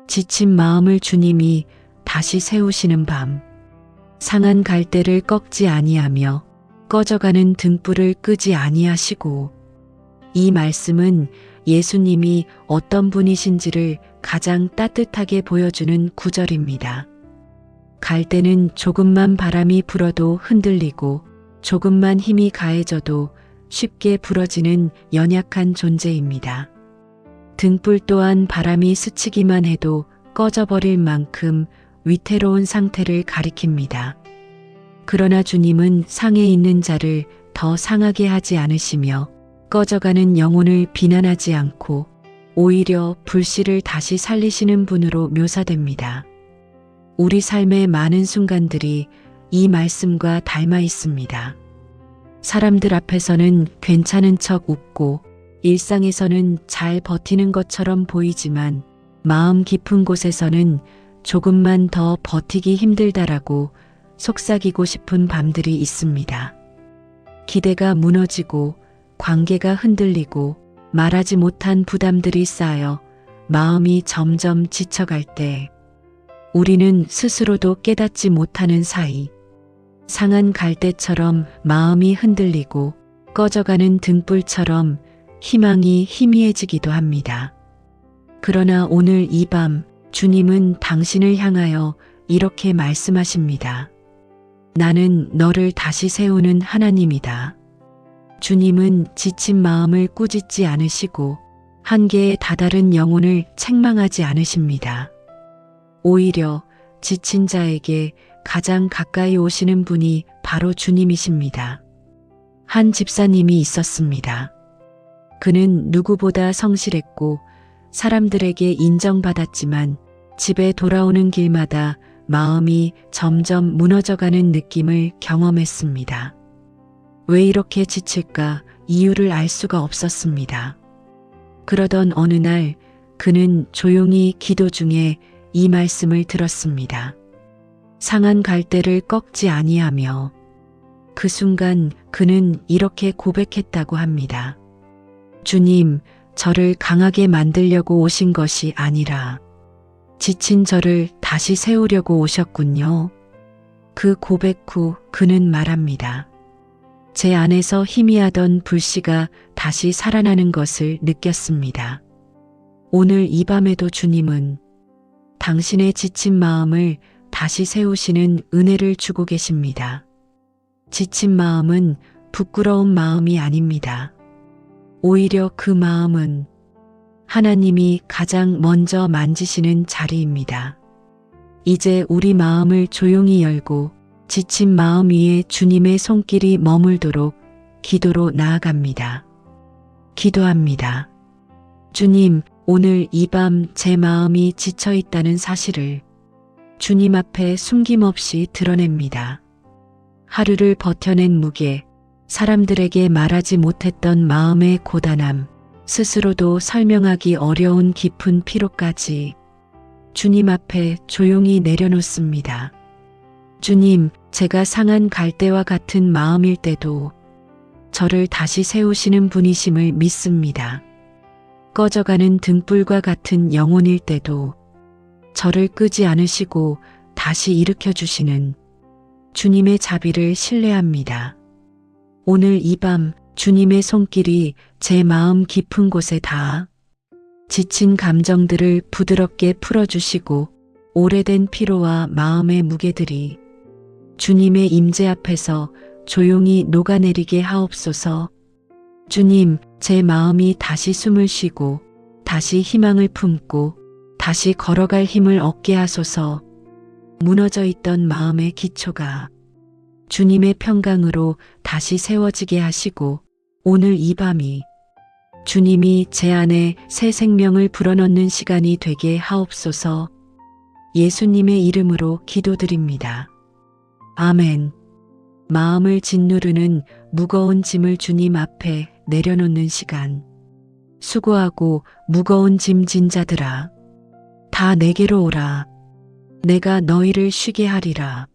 지친 마음을 주님이 다시 세우시는 밤. 상한 갈대를 꺾지 아니하며 꺼져가는 등불을 끄지 아니하시고. 이 말씀은 예수님이 어떤 분이신지를 가장 따뜻하게 보여주는 구절입니다. 갈대는 조금만 바람이 불어도 흔들리고 조금만 힘이 가해져도 쉽게 부러지는 연약한 존재입니다. 등불 또한 바람이 스치기만 해도 꺼져버릴 만큼 위태로운 상태를 가리킵니다. 그러나 주님은 상해 있는 자를 더 상하게 하지 않으시며 꺼져가는 영혼을 비난하지 않고 오히려 불씨를 다시 살리시는 분으로 묘사됩니다. 우리 삶의 많은 순간들이 이 말씀과 닮아 있습니다. 사람들 앞에서는 괜찮은 척 웃고 일상에서는 잘 버티는 것처럼 보이지만 마음 깊은 곳에서는 조금만 더 버티기 힘들다라고 속삭이고 싶은 밤들이 있습니다. 기대가 무너지고 관계가 흔들리고 말하지 못한 부담들이 쌓여 마음이 점점 지쳐갈 때 우리는 스스로도 깨닫지 못하는 사이 상한 갈대처럼 마음이 흔들리고 꺼져가는 등불처럼 희망이 희미해지기도 합니다. 그러나 오늘 이 밤 주님은 당신을 향하여 이렇게 말씀하십니다. 나는 너를 다시 세우는 하나님이다. 주님은 지친 마음을 꾸짖지 않으시고 한계에 다다른 영혼을 책망하지 않으십니다. 오히려 지친 자에게 가장 가까이 오시는 분이 바로 주님이십니다. 한 집사님이 있었습니다. 그는 누구보다 성실했고 사람들에게 인정받았지만 집에 돌아오는 길마다 마음이 점점 무너져가는 느낌을 경험했습니다. 왜 이렇게 지칠까 이유를 알 수가 없었습니다. 그러던 어느 날 그는 조용히 기도 중에 이 말씀을 들었습니다. 상한 갈대를 꺾지 아니하며. 그 순간 그는 이렇게 고백했다고 합니다. 주님, 저를 강하게 만들려고 오신 것이 아니라 지친 저를 다시 세우려고 오셨군요. 그 고백 후 그는 말합니다. 제 안에서 희미하던 불씨가 다시 살아나는 것을 느꼈습니다. 오늘 이 밤에도 주님은 당신의 지친 마음을 다시 세우시는 은혜를 주고 계십니다. 지친 마음은 부끄러운 마음이 아닙니다. 오히려 그 마음은 하나님이 가장 먼저 만지시는 자리입니다. 이제 우리 마음을 조용히 열고 지친 마음 위에 주님의 손길이 머물도록 기도로 나아갑니다. 기도합니다. 주님, 오늘 이 밤 제 마음이 지쳐 있다는 사실을 주님 앞에 숨김없이 드러냅니다. 하루를 버텨낸 무게, 사람들에게 말하지 못했던 마음의 고단함, 스스로도 설명하기 어려운 깊은 피로까지 주님 앞에 조용히 내려놓습니다. 주님, 제가 상한 갈대와 같은 마음일 때도 저를 다시 세우시는 분이심을 믿습니다. 꺼져가는 등불과 같은 영혼일 때도 저를 끄지 않으시고 다시 일으켜 주시는 주님의 자비를 신뢰합니다. 오늘 이 밤 주님의 손길이 제 마음 깊은 곳에 닿아 지친 감정들을 부드럽게 풀어주시고 오래된 피로와 마음의 무게들이 주님의 임재 앞에서 조용히 녹아내리게 하옵소서. 주님, 제 마음이 다시 숨을 쉬고 다시 희망을 품고 다시 걸어갈 힘을 얻게 하소서. 무너져 있던 마음의 기초가 주님의 평강으로 다시 세워지게 하시고 오늘 이 밤이 주님이 제 안에 새 생명을 불어넣는 시간이 되게 하옵소서. 예수님의 이름으로 기도드립니다. 아멘. 마음을 짓누르는 무거운 짐을 주님 앞에 내려놓는 시간. 수고하고 무거운 짐 진 자들아, 다 내게로 오라. 내가 너희를 쉬게 하리라.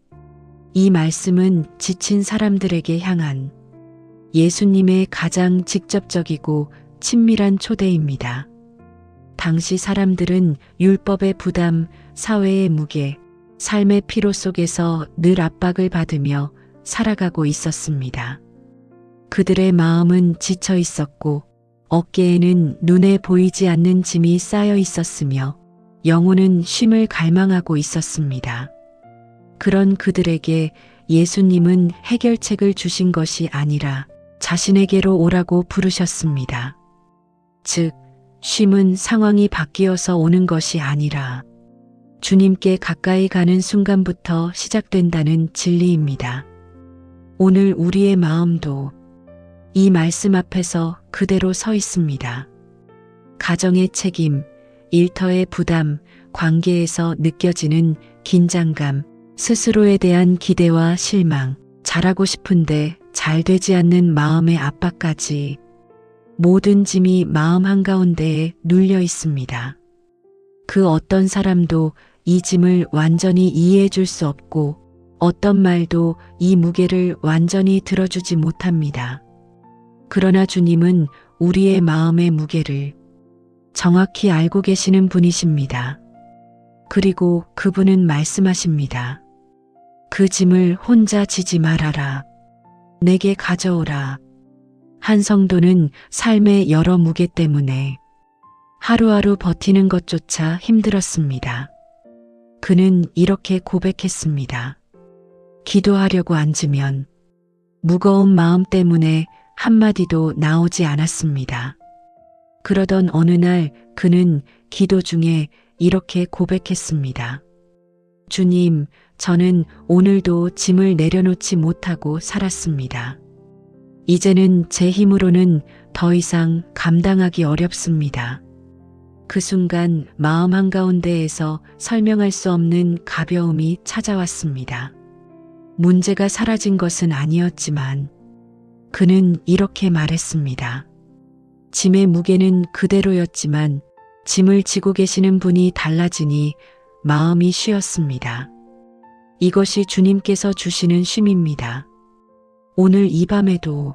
이 말씀은 지친 사람들에게 향한 예수님의 가장 직접적이고 친밀한 초대입니다. 당시 사람들은 율법의 부담, 사회의 무게, 삶의 피로 속에서 늘 압박을 받으며 살아가고 있었습니다. 그들의 마음은 지쳐 있었고 어깨에는 눈에 보이지 않는 짐이 쌓여 있었으며 영혼은 쉼을 갈망하고 있었습니다. 그런 그들에게 예수님은 해결책을 주신 것이 아니라 자신에게로 오라고 부르셨습니다. 즉, 쉼은 상황이 바뀌어서 오는 것이 아니라 주님께 가까이 가는 순간부터 시작된다는 진리입니다. 오늘 우리의 마음도 이 말씀 앞에서 그대로 서 있습니다. 가정의 책임, 일터의 부담, 관계에서 느껴지는 긴장감, 스스로에 대한 기대와 실망, 잘하고 싶은데 잘 되지 않는 마음의 압박까지 모든 짐이 마음 한가운데에 눌려 있습니다. 그 어떤 사람도 이 짐을 완전히 이해해 줄 수 없고 어떤 말도 이 무게를 완전히 들어주지 못합니다. 그러나 주님은 우리의 마음의 무게를 정확히 알고 계시는 분이십니다. 그리고 그분은 말씀하십니다. 그 짐을 혼자 지지 말아라. 내게 가져오라. 한 성도는 삶의 여러 무게 때문에 하루하루 버티는 것조차 힘들었습니다. 그는 이렇게 고백했습니다. 기도하려고 앉으면 무거운 마음 때문에 한마디도 나오지 않았습니다. 그러던 어느 날 그는 기도 중에 이렇게 고백했습니다. 주님, 저는 오늘도 짐을 내려놓지 못하고 살았습니다. 이제는 제 힘으로는 더 이상 감당하기 어렵습니다. 그 순간 마음 한가운데에서 설명할 수 없는 가벼움이 찾아왔습니다. 문제가 사라진 것은 아니었지만 그는 이렇게 말했습니다. 짐의 무게는 그대로였지만 짐을 지고 계시는 분이 달라지니 마음이 쉬었습니다. 이것이 주님께서 주시는 쉼입니다. 오늘 이 밤에도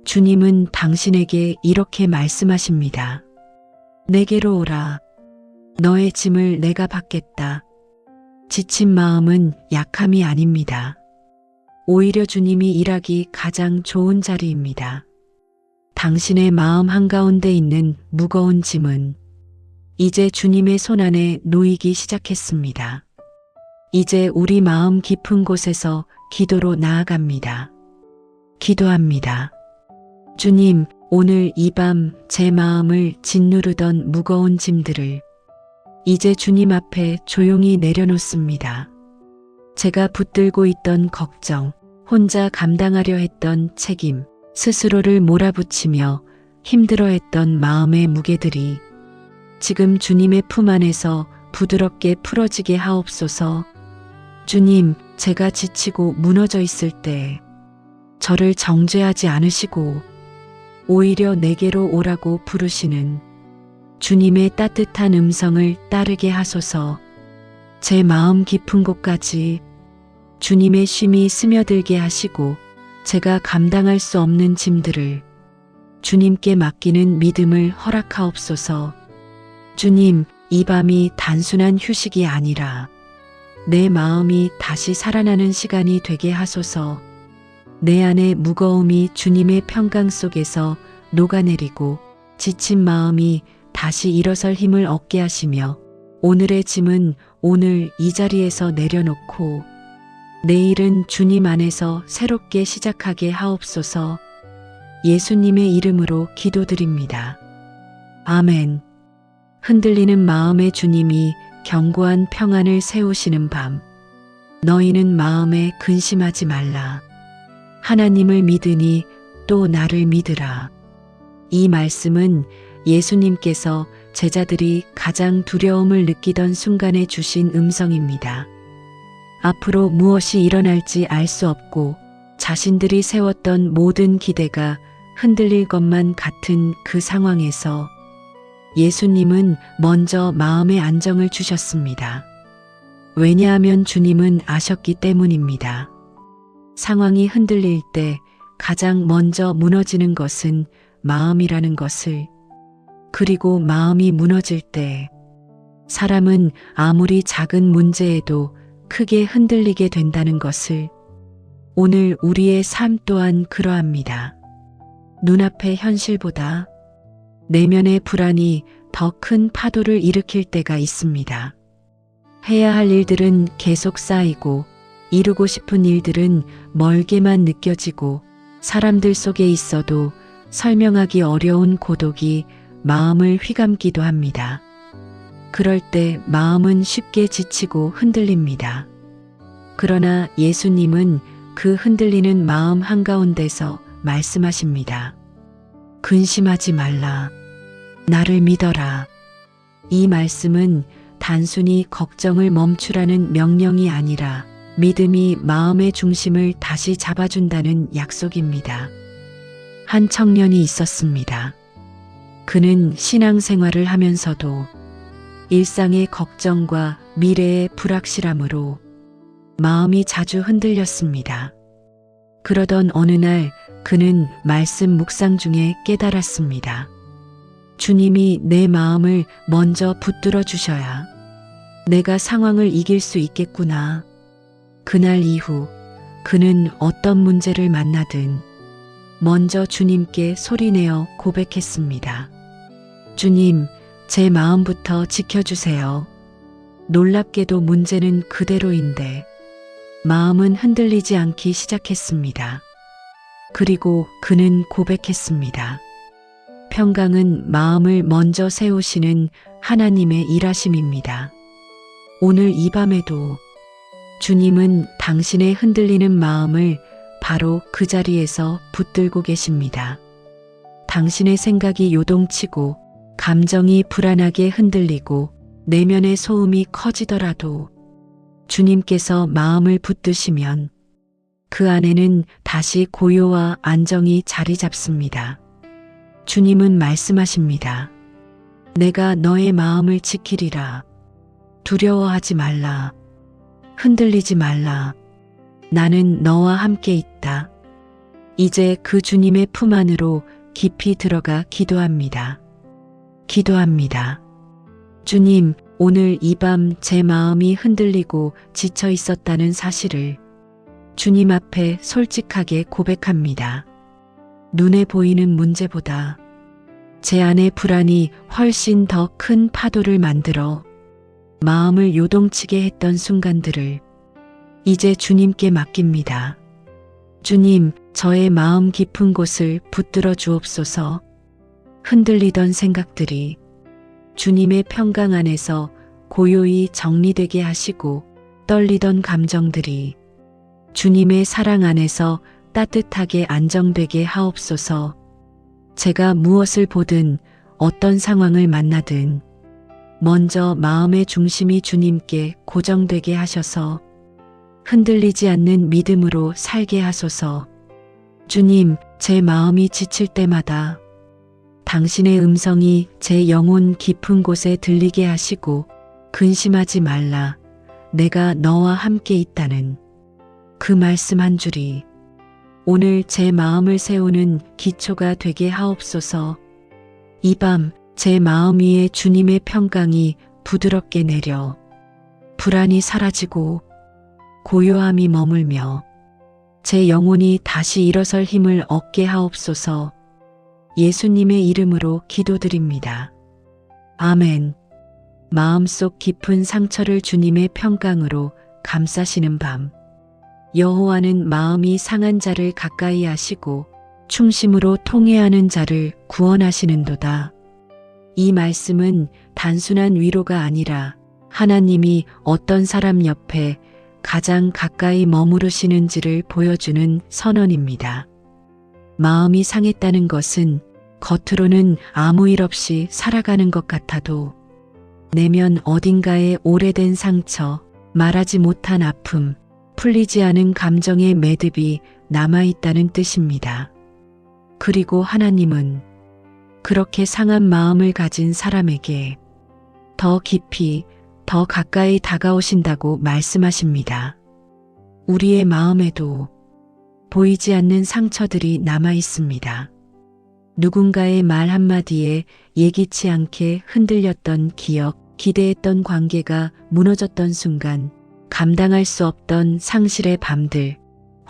주님은 당신에게 이렇게 말씀하십니다. 내게로 오라. 너의 짐을 내가 받겠다. 지친 마음은 약함이 아닙니다. 오히려 주님이 일하기 가장 좋은 자리입니다. 당신의 마음 한가운데 있는 무거운 짐은 이제 주님의 손안에 놓이기 시작했습니다. 이제 우리 마음 깊은 곳에서 기도로 나아갑니다. 기도합니다. 주님, 오늘 이 밤 제 마음을 짓누르던 무거운 짐들을 이제 주님 앞에 조용히 내려놓습니다. 제가 붙들고 있던 걱정, 혼자 감당하려 했던 책임, 스스로를 몰아붙이며 힘들어했던 마음의 무게들이 지금 주님의 품 안에서 부드럽게 풀어지게 하옵소서. 주님, 제가 지치고 무너져 있을 때 저를 정죄하지 않으시고 오히려 내게로 오라고 부르시는 주님의 따뜻한 음성을 따르게 하소서. 제 마음 깊은 곳까지 주님의 쉼이 스며들게 하시고 제가 감당할 수 없는 짐들을 주님께 맡기는 믿음을 허락하옵소서. 주님, 이 밤이 단순한 휴식이 아니라 내 마음이 다시 살아나는 시간이 되게 하소서. 내 안의 무거움이 주님의 평강 속에서 녹아내리고 지친 마음이 다시 일어설 힘을 얻게 하시며 오늘의 짐은 오늘 이 자리에서 내려놓고 내일은 주님 안에서 새롭게 시작하게 하옵소서. 예수님의 이름으로 기도드립니다. 아멘. 흔들리는 마음의 주님이 견고한 평안을 세우시는 밤. 너희는 마음에 근심하지 말라. 하나님을 믿으니 또 나를 믿으라. 이 말씀은 예수님께서 제자들이 가장 두려움을 느끼던 순간에 주신 음성입니다. 앞으로 무엇이 일어날지 알 수 없고 자신들이 세웠던 모든 기대가 흔들릴 것만 같은 그 상황에서 예수님은 먼저 마음의 안정을 주셨습니다. 왜냐하면 주님은 아셨기 때문입니다. 상황이 흔들릴 때 가장 먼저 무너지는 것은 마음이라는 것을 그리고 마음이 무너질 때 사람은 아무리 작은 문제에도 크게 흔들리게 된다는 것을 오늘 우리의 삶 또한 그러합니다. 눈앞의 현실보다 내면의 불안이 더 큰 파도를 일으킬 때가 있습니다. 해야 할 일들은 계속 쌓이고 이루고 싶은 일들은 멀게만 느껴지고 사람들 속에 있어도 설명하기 어려운 고독이 마음을 휘감기도 합니다. 그럴 때 마음은 쉽게 지치고 흔들립니다. 그러나 예수님은 그 흔들리는 마음 한가운데서 말씀하십니다. 근심하지 말라. 나를 믿어라. 이 말씀은 단순히 걱정을 멈추라는 명령이 아니라 믿음이 마음의 중심을 다시 잡아준다는 약속입니다. 한 청년이 있었습니다. 그는 신앙생활을 하면서도 일상의 걱정과 미래의 불확실함으로 마음이 자주 흔들렸습니다. 그러던 어느 날 그는 말씀 묵상 중에 깨달았습니다. 주님이 내 마음을 먼저 붙들어 주셔야 내가 상황을 이길 수 있겠구나. 그날 이후 그는 어떤 문제를 만나든 먼저 주님께 소리내어 고백했습니다. 주님, 제 마음부터 지켜주세요. 놀랍게도 문제는 그대로인데 마음은 흔들리지 않기 시작했습니다. 그리고 그는 고백했습니다. 평강은 마음을 먼저 세우시는 하나님의 일하심입니다. 오늘 이 밤에도 주님은 당신의 흔들리는 마음을 바로 그 자리에서 붙들고 계십니다. 당신의 생각이 요동치고 감정이 불안하게 흔들리고 내면의 소음이 커지더라도 주님께서 마음을 붙드시면 그 안에는 다시 고요와 안정이 자리 잡습니다. 주님은 말씀하십니다. 내가 너의 마음을 지키리라. 두려워하지 말라. 흔들리지 말라. 나는 너와 함께 있다. 이제 그 주님의 품 안으로 깊이 들어가 기도합니다. 기도합니다. 주님, 오늘 이 밤 제 마음이 흔들리고 지쳐 있었다는 사실을 주님 앞에 솔직하게 고백합니다. 눈에 보이는 문제보다 제 안의 불안이 훨씬 더 큰 파도를 만들어 마음을 요동치게 했던 순간들을 이제 주님께 맡깁니다. 주님, 저의 마음 깊은 곳을 붙들어 주옵소서. 흔들리던 생각들이 주님의 평강 안에서 고요히 정리되게 하시고 떨리던 감정들이 주님의 사랑 안에서 따뜻하게 안정되게 하옵소서. 제가 무엇을 보든 어떤 상황을 만나든 먼저 마음의 중심이 주님께 고정되게 하셔서 흔들리지 않는 믿음으로 살게 하소서. 주님, 제 마음이 지칠 때마다 당신의 음성이 제 영혼 깊은 곳에 들리게 하시고 근심하지 말라. 내가 너와 함께 있다는 그 말씀 한 줄이 오늘 제 마음을 세우는 기초가 되게 하옵소서. 이 밤 제 마음 위에 주님의 평강이 부드럽게 내려 불안이 사라지고 고요함이 머물며 제 영혼이 다시 일어설 힘을 얻게 하옵소서. 예수님의 이름으로 기도드립니다. 아멘. 마음속 깊은 상처를 주님의 평강으로 감싸시는 밤. 여호와는 마음이 상한 자를 가까이 하시고 충심으로 통회하는 자를 구원하시는도다. 이 말씀은 단순한 위로가 아니라 하나님이 어떤 사람 옆에 가장 가까이 머무르시는지를 보여주는 선언입니다. 마음이 상했다는 것은 겉으로는 아무 일 없이 살아가는 것 같아도 내면 어딘가에 오래된 상처, 말하지 못한 아픔, 풀리지 않은 감정의 매듭이 남아있다는 뜻입니다. 그리고 하나님은 그렇게 상한 마음을 가진 사람에게 더 깊이, 더 가까이 다가오신다고 말씀하십니다. 우리의 마음에도 보이지 않는 상처들이 남아 있습니다. 누군가의 말 한마디에 예기치 않게 흔들렸던 기억, 기대했던 관계가 무너졌던 순간, 감당할 수 없던 상실의 밤들,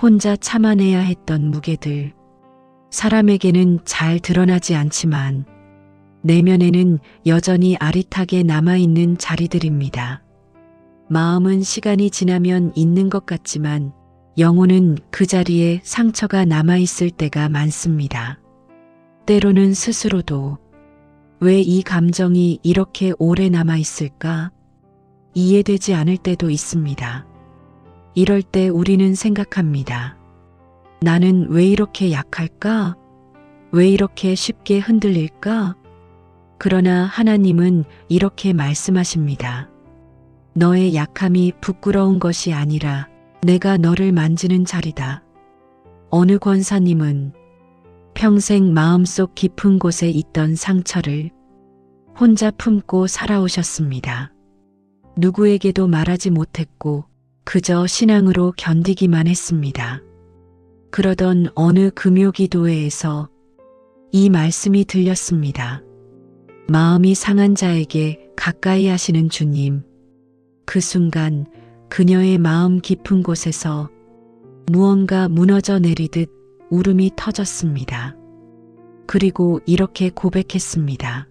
혼자 참아내야 했던 무게들. 사람에게는 잘 드러나지 않지만 내면에는 여전히 아릿하게 남아있는 자리들입니다. 마음은 시간이 지나면 있는 것 같지만 영혼은 그 자리에 상처가 남아있을 때가 많습니다. 때로는 스스로도 왜 이 감정이 이렇게 오래 남아있을까? 이해되지 않을 때도 있습니다. 이럴 때 우리는 생각합니다. 나는 왜 이렇게 약할까? 왜 이렇게 쉽게 흔들릴까? 그러나 하나님은 이렇게 말씀하십니다. 너의 약함이 부끄러운 것이 아니라 내가 너를 만지는 자리다. 어느 권사님은 평생 마음속 깊은 곳에 있던 상처를 혼자 품고 살아오셨습니다. 누구에게도 말하지 못했고 그저 신앙으로 견디기만 했습니다. 그러던 어느 금요기도회에서 이 말씀이 들렸습니다. 마음이 상한 자에게 가까이 하시는 주님. 그 순간 그녀의 마음 깊은 곳에서 무언가 무너져 내리듯 울음이 터졌습니다. 그리고 이렇게 고백했습니다.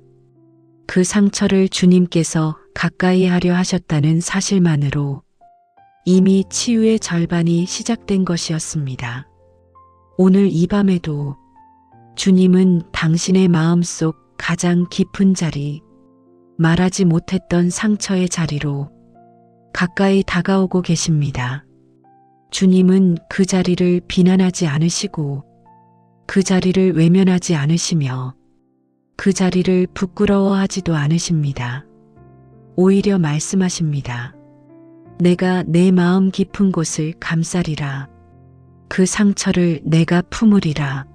그 상처를 주님께서 가까이 하려 하셨다는 사실만으로 이미 치유의 절반이 시작된 것이었습니다. 오늘 이 밤에도 주님은 당신의 마음속 가장 깊은 자리, 말하지 못했던 상처의 자리로 가까이 다가오고 계십니다. 주님은 그 자리를 비난하지 않으시고 그 자리를 외면하지 않으시며 그 자리를 부끄러워하지도 않으십니다. 오히려 말씀하십니다. 내가 내 마음 깊은 곳을 감싸리라. 그 상처를 내가 품으리라.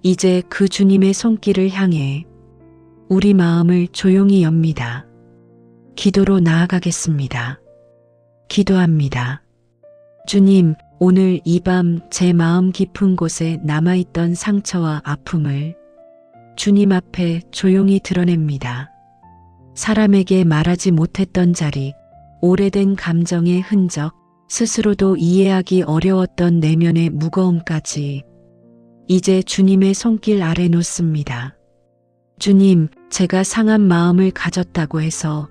이제 그 주님의 손길을 향해 우리 마음을 조용히 엽니다. 기도로 나아가겠습니다. 기도합니다. 주님, 오늘 이 밤 제 마음 깊은 곳에 남아있던 상처와 아픔을 주님 앞에 조용히 드러냅니다. 사람에게 말하지 못했던 자리, 오래된 감정의 흔적, 스스로도 이해하기 어려웠던 내면의 무거움까지 이제 주님의 손길 아래 놓습니다. 주님, 제가 상한 마음을 가졌다고 해서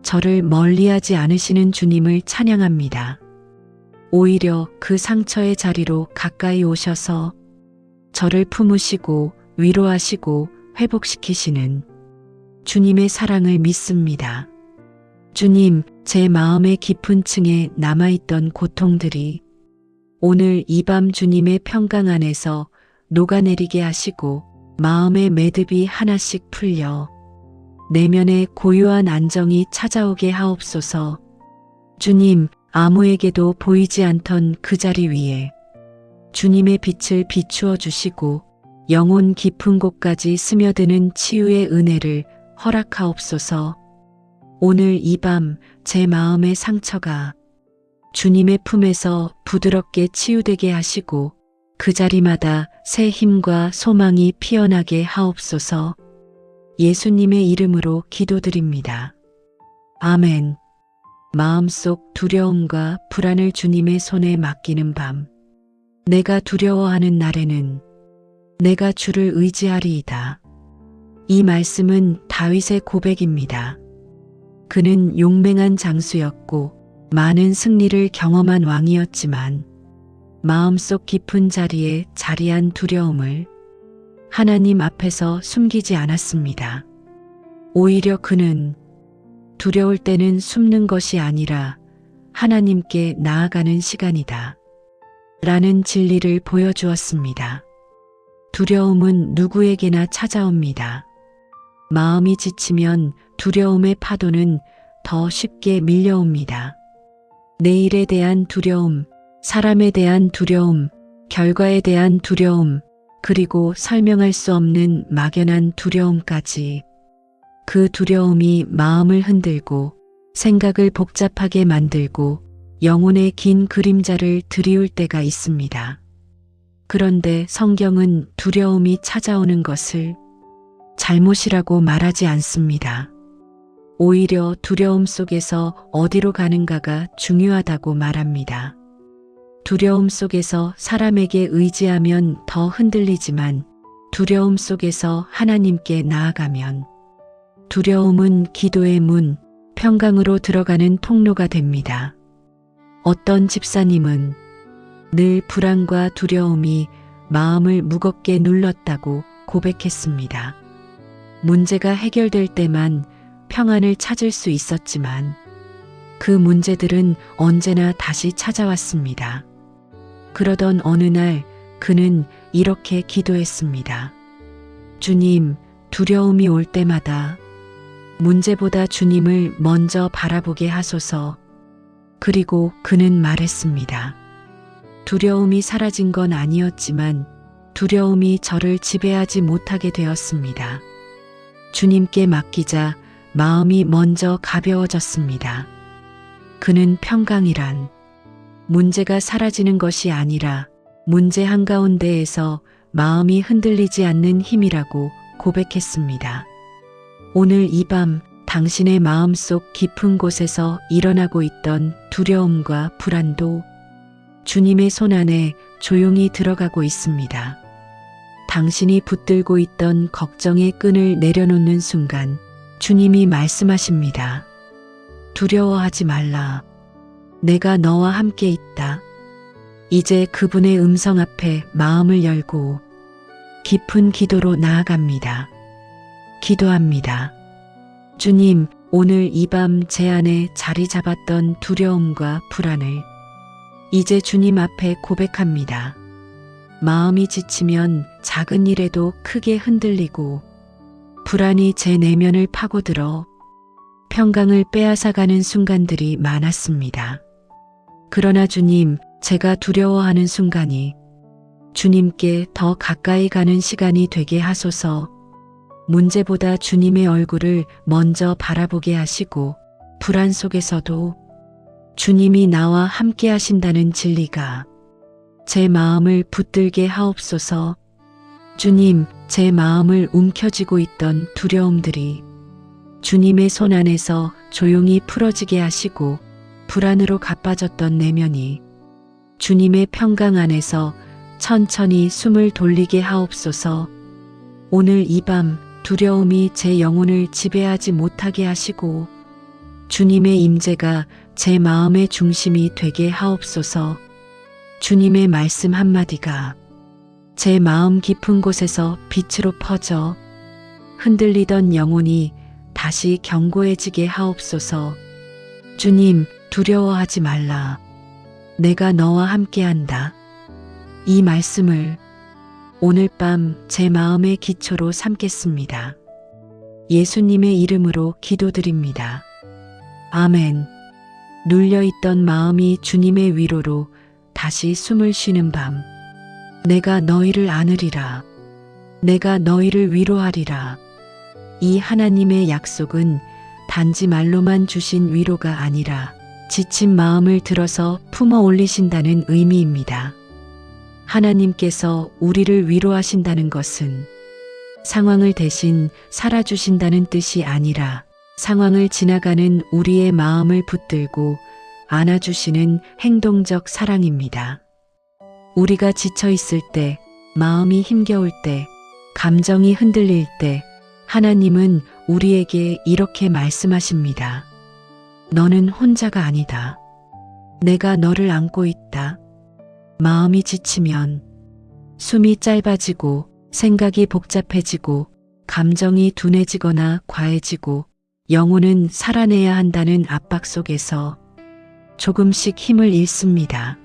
저를 멀리하지 않으시는 주님을 찬양합니다. 오히려 그 상처의 자리로 가까이 오셔서 저를 품으시고 위로하시고 회복시키시는 주님의 사랑을 믿습니다. 주님, 제 마음의 깊은 층에 남아있던 고통들이 오늘 이 밤 주님의 평강 안에서 녹아내리게 하시고 마음의 매듭이 하나씩 풀려 내면의 고요한 안정이 찾아오게 하옵소서. 주님, 아무에게도 보이지 않던 그 자리 위에 주님의 빛을 비추어 주시고 영혼 깊은 곳까지 스며드는 치유의 은혜를 허락하옵소서. 오늘 이 밤 제 마음의 상처가 주님의 품에서 부드럽게 치유되게 하시고 그 자리마다 새 힘과 소망이 피어나게 하옵소서. 예수님의 이름으로 기도드립니다. 아멘. 마음속 두려움과 불안을 주님의 손에 맡기는 밤. 내가 두려워하는 날에는 내가 주를 의지하리이다. 이 말씀은 다윗의 고백입니다. 그는 용맹한 장수였고 많은 승리를 경험한 왕이었지만 마음속 깊은 자리에 자리한 두려움을 하나님 앞에서 숨기지 않았습니다. 오히려 그는 두려울 때는 숨는 것이 아니라 하나님께 나아가는 시간이다. 라는 진리를 보여주었습니다. 두려움은 누구에게나 찾아옵니다. 마음이 지치면 두려움의 파도는 더 쉽게 밀려옵니다. 내일에 대한 두려움, 사람에 대한 두려움, 결과에 대한 두려움, 그리고 설명할 수 없는 막연한 두려움까지. 그 두려움이 마음을 흔들고 생각을 복잡하게 만들고 영혼의 긴 그림자를 드리울 때가 있습니다. 그런데 성경은 두려움이 찾아오는 것을 잘못이라고 말하지 않습니다. 오히려 두려움 속에서 어디로 가는가가 중요하다고 말합니다. 두려움 속에서 사람에게 의지하면 더 흔들리지만 두려움 속에서 하나님께 나아가면 두려움은 기도의 문, 평강으로 들어가는 통로가 됩니다. 어떤 집사님은 늘 불안과 두려움이 마음을 무겁게 눌렀다고 고백했습니다. 문제가 해결될 때만 평안을 찾을 수 있었지만 그 문제들은 언제나 다시 찾아왔습니다. 그러던 어느 날 그는 이렇게 기도했습니다. 주님, 두려움이 올 때마다 문제보다 주님을 먼저 바라보게 하소서. 그리고 그는 말했습니다. 두려움이 사라진 건 아니었지만 두려움이 저를 지배하지 못하게 되었습니다. 주님께 맡기자 마음이 먼저 가벼워졌습니다. 그는 평강이란 문제가 사라지는 것이 아니라 문제 한가운데에서 마음이 흔들리지 않는 힘이라고 고백했습니다. 오늘 이 밤 당신의 마음속 깊은 곳에서 일어나고 있던 두려움과 불안도 주님의 손 안에 조용히 들어가고 있습니다. 당신이 붙들고 있던 걱정의 끈을 내려놓는 순간 주님이 말씀하십니다. 두려워하지 말라. 내가 너와 함께 있다. 이제 그분의 음성 앞에 마음을 열고 깊은 기도로 나아갑니다. 기도합니다. 주님, 오늘 이 밤 제 안에 자리 잡았던 두려움과 불안을 이제 주님 앞에 고백합니다. 마음이 지치면 작은 일에도 크게 흔들리고 불안이 제 내면을 파고들어 평강을 빼앗아가는 순간들이 많았습니다. 그러나 주님, 제가 두려워하는 순간이 주님께 더 가까이 가는 시간이 되게 하소서. 문제보다 주님의 얼굴을 먼저 바라보게 하시고 불안 속에서도 주님이 나와 함께 하신다는 진리가 제 마음을 붙들게 하옵소서. 주님, 제 마음을 움켜쥐고 있던 두려움들이 주님의 손 안에서 조용히 풀어지게 하시고 불안으로 가빠졌던 내면이 주님의 평강 안에서 천천히 숨을 돌리게 하옵소서. 오늘 이 밤 두려움이 제 영혼을 지배하지 못하게 하시고 주님의 임재가 제 마음의 중심이 되게 하옵소서. 주님의 말씀 한마디가 제 마음 깊은 곳에서 빛으로 퍼져 흔들리던 영혼이 다시 견고해지게 하옵소서. 주님, 두려워하지 말라. 내가 너와 함께한다. 이 말씀을 오늘 밤 제 마음의 기초로 삼겠습니다. 예수님의 이름으로 기도드립니다. 아멘. 눌려있던 마음이 주님의 위로로 다시 숨을 쉬는 밤. 내가 너희를 안으리라. 내가 너희를 위로하리라. 이 하나님의 약속은 단지 말로만 주신 위로가 아니라 지친 마음을 들어서 품어 올리신다는 의미입니다. 하나님께서 우리를 위로하신다는 것은 상황을 대신 살아주신다는 뜻이 아니라 상황을 지나가는 우리의 마음을 붙들고 안아주시는 행동적 사랑입니다. 우리가 지쳐 있을 때, 마음이 힘겨울 때, 감정이 흔들릴 때 하나님은 우리에게 이렇게 말씀하십니다. 너는 혼자가 아니다. 내가 너를 안고 있다. 마음이 지치면 숨이 짧아지고 생각이 복잡해지고 감정이 둔해지거나 과해지고 영혼은 살아내야 한다는 압박 속에서 조금씩 힘을 잃습니다.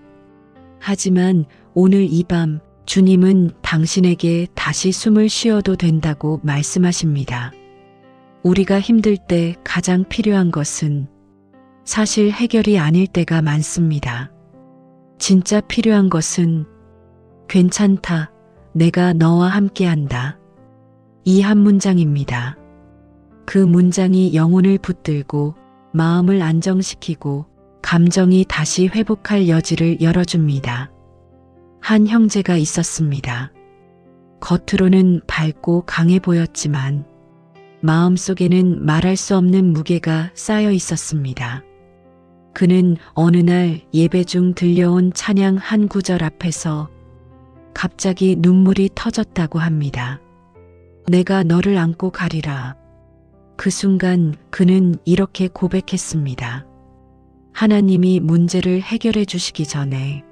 하지만 오늘 이 밤 주님은 당신에게 다시 숨을 쉬어도 된다고 말씀하십니다. 우리가 힘들 때 가장 필요한 것은 사실 해결이 아닐 때가 많습니다. 진짜 필요한 것은 괜찮다. 내가 너와 함께한다. 이 한 문장입니다. 그 문장이 영혼을 붙들고 마음을 안정시키고 감정이 다시 회복할 여지를 열어줍니다. 한 형제가 있었습니다. 겉으로는 밝고 강해 보였지만 마음속에는 말할 수 없는 무게가 쌓여 있었습니다. 그는 어느 날 예배 중 들려온 찬양 한 구절 앞에서 갑자기 눈물이 터졌다고 합니다. 내가 너를 안고 가리라. 그 순간 그는 이렇게 고백했습니다. 하나님이 문제를 해결해 주시기 전에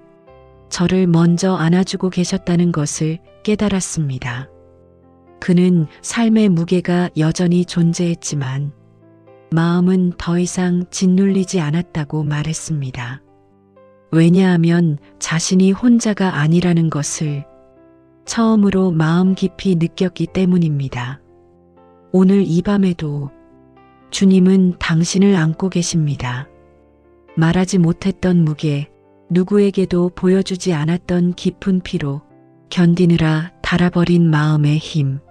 저를 먼저 안아주고 계셨다는 것을 깨달았습니다. 그는 삶의 무게가 여전히 존재했지만 마음은 더 이상 짓눌리지 않았다고 말했습니다. 왜냐하면 자신이 혼자가 아니라는 것을 처음으로 마음 깊이 느꼈기 때문입니다. 오늘 이 밤에도 주님은 당신을 안고 계십니다. 말하지 못했던 무게, 누구에게도 보여주지 않았던 깊은 피로 견디느라 닳아버린 마음의 힘,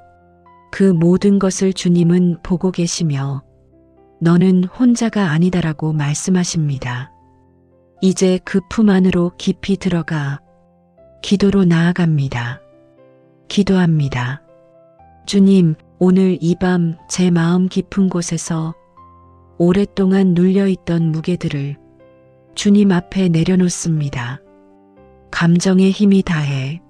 그 모든 것을 주님은 보고 계시며 너는 혼자가 아니다라고 말씀하십니다. 이제 그 품 안으로 깊이 들어가 기도로 나아갑니다. 기도합니다. 주님, 오늘 이 밤 제 마음 깊은 곳에서 오랫동안 눌려있던 무게들을 주님 앞에 내려놓습니다. 감정의 힘이 다해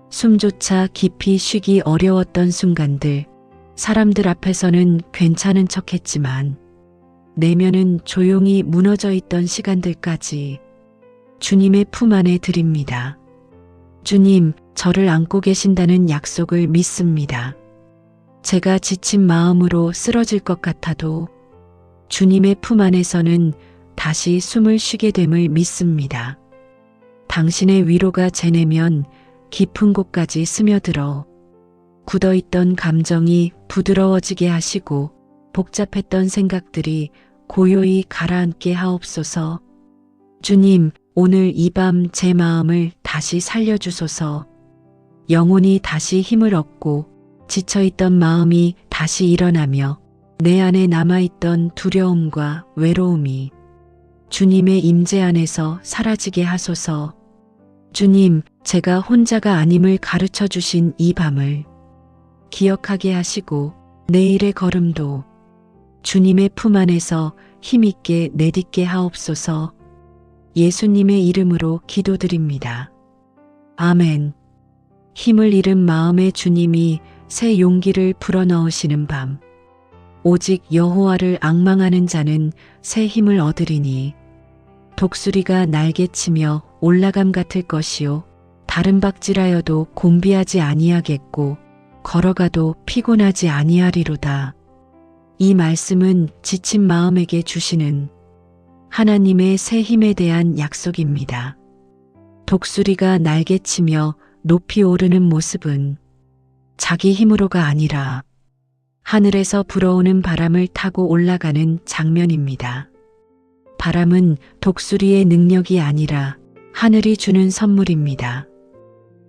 숨조차 깊이 쉬기 어려웠던 순간들, 사람들 앞에서는 괜찮은 척했지만 내면은 조용히 무너져 있던 시간들까지 주님의 품 안에 드립니다. 주님, 저를 안고 계신다는 약속을 믿습니다. 제가 지친 마음으로 쓰러질 것 같아도 주님의 품 안에서는 다시 숨을 쉬게 됨을 믿습니다. 당신의 위로가 제 내면 깊은 곳까지 스며들어 굳어있던 감정이 부드러워지게 하시고 복잡했던 생각들이 고요히 가라앉게 하옵소서. 주님, 오늘 이 밤 제 마음을 다시 살려주소서. 영혼이 다시 힘을 얻고 지쳐있던 마음이 다시 일어나며 내 안에 남아있던 두려움과 외로움이 주님의 임재 안에서 사라지게 하소서. 주님, 제가 혼자가 아님을 가르쳐 주신 이 밤을 기억하게 하시고 내일의 걸음도 주님의 품 안에서 힘있게 내딛게 하옵소서. 예수님의 이름으로 기도드립니다. 아멘. 힘을 잃은 마음에 주님이 새 용기를 불어넣으시는 밤. 오직 여호와를 앙망하는 자는 새 힘을 얻으리니 독수리가 날개치며 올라감 같을 것이요 다른 박질하여도 곤비하지 아니하겠고 걸어가도 피곤하지 아니하리로다. 이 말씀은 지친 마음에게 주시는 하나님의 새 힘에 대한 약속입니다. 독수리가 날개치며 높이 오르는 모습은 자기 힘으로가 아니라 하늘에서 불어오는 바람을 타고 올라가는 장면입니다. 바람은 독수리의 능력이 아니라 하늘이 주는 선물입니다.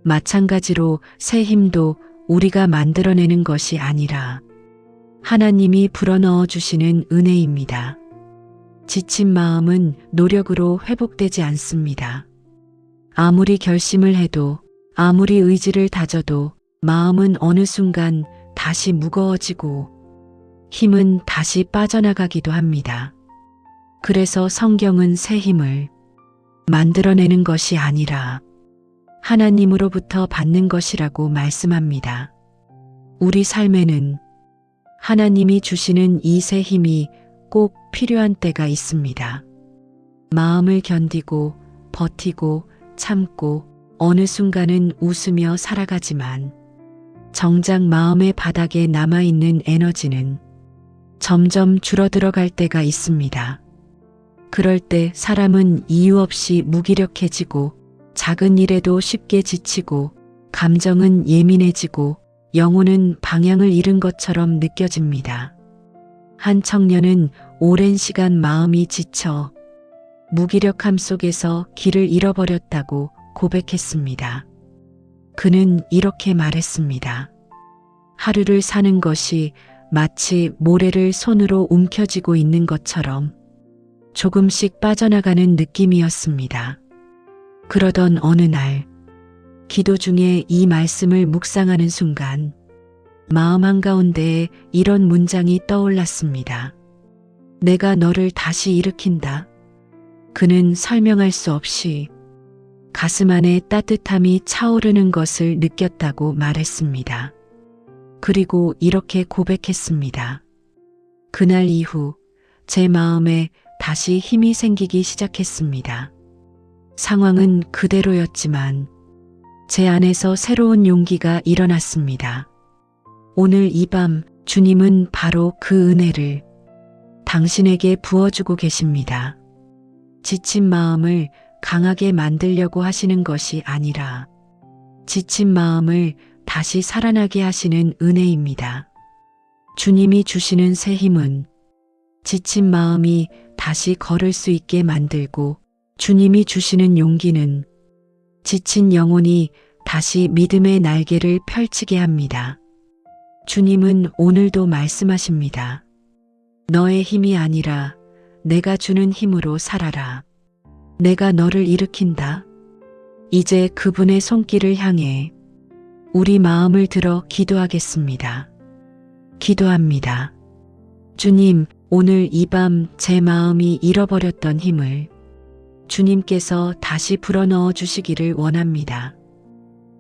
마찬가지로 새 힘도 우리가 만들어내는 것이 아니라 하나님이 불어넣어 주시는 은혜입니다. 지친 마음은 노력으로 회복되지 않습니다. 아무리 결심을 해도, 아무리 의지를 다져도 마음은 어느 순간 다시 무거워지고 힘은 다시 빠져나가기도 합니다. 그래서 성경은 새 힘을 만들어내는 것이 아니라 하나님으로부터 받는 것이라고 말씀합니다. 우리 삶에는 하나님이 주시는 이 새 힘이 꼭 필요한 때가 있습니다. 마음을 견디고 버티고 참고 어느 순간은 웃으며 살아가지만 정작 마음의 바닥에 남아있는 에너지는 점점 줄어들어 갈 때가 있습니다. 그럴 때 사람은 이유 없이 무기력해지고 작은 일에도 쉽게 지치고 감정은 예민해지고 영혼은 방향을 잃은 것처럼 느껴집니다. 한 청년은 오랜 시간 마음이 지쳐 무기력함 속에서 길을 잃어버렸다고 고백했습니다. 그는 이렇게 말했습니다. 하루를 사는 것이 마치 모래를 손으로 움켜쥐고 있는 것처럼 조금씩 빠져나가는 느낌이었습니다. 그러던 어느 날 기도 중에 이 말씀을 묵상하는 순간 마음 한가운데에 이런 문장이 떠올랐습니다. 내가 너를 다시 일으킨다. 그는 설명할 수 없이 가슴 안에 따뜻함이 차오르는 것을 느꼈다고 말했습니다. 그리고 이렇게 고백했습니다. 그날 이후 제 마음에 다시 힘이 생기기 시작했습니다. 상황은 그대로였지만 제 안에서 새로운 용기가 일어났습니다. 오늘 이 밤 주님은 바로 그 은혜를 당신에게 부어주고 계십니다. 지친 마음을 강하게 만들려고 하시는 것이 아니라 지친 마음을 다시 살아나게 하시는 은혜입니다. 주님이 주시는 새 힘은 지친 마음이 다시 걸을 수 있게 만들고 주님이 주시는 용기는 지친 영혼이 다시 믿음의 날개를 펼치게 합니다. 주님은 오늘도 말씀하십니다. 너의 힘이 아니라 내가 주는 힘으로 살아라. 내가 너를 일으킨다. 이제 그분의 손길을 향해 우리 마음을 들어 기도하겠습니다. 기도합니다. 주님, 오늘 이 밤 제 마음이 잃어버렸던 힘을 주님께서 다시 불어넣어 주시기를 원합니다.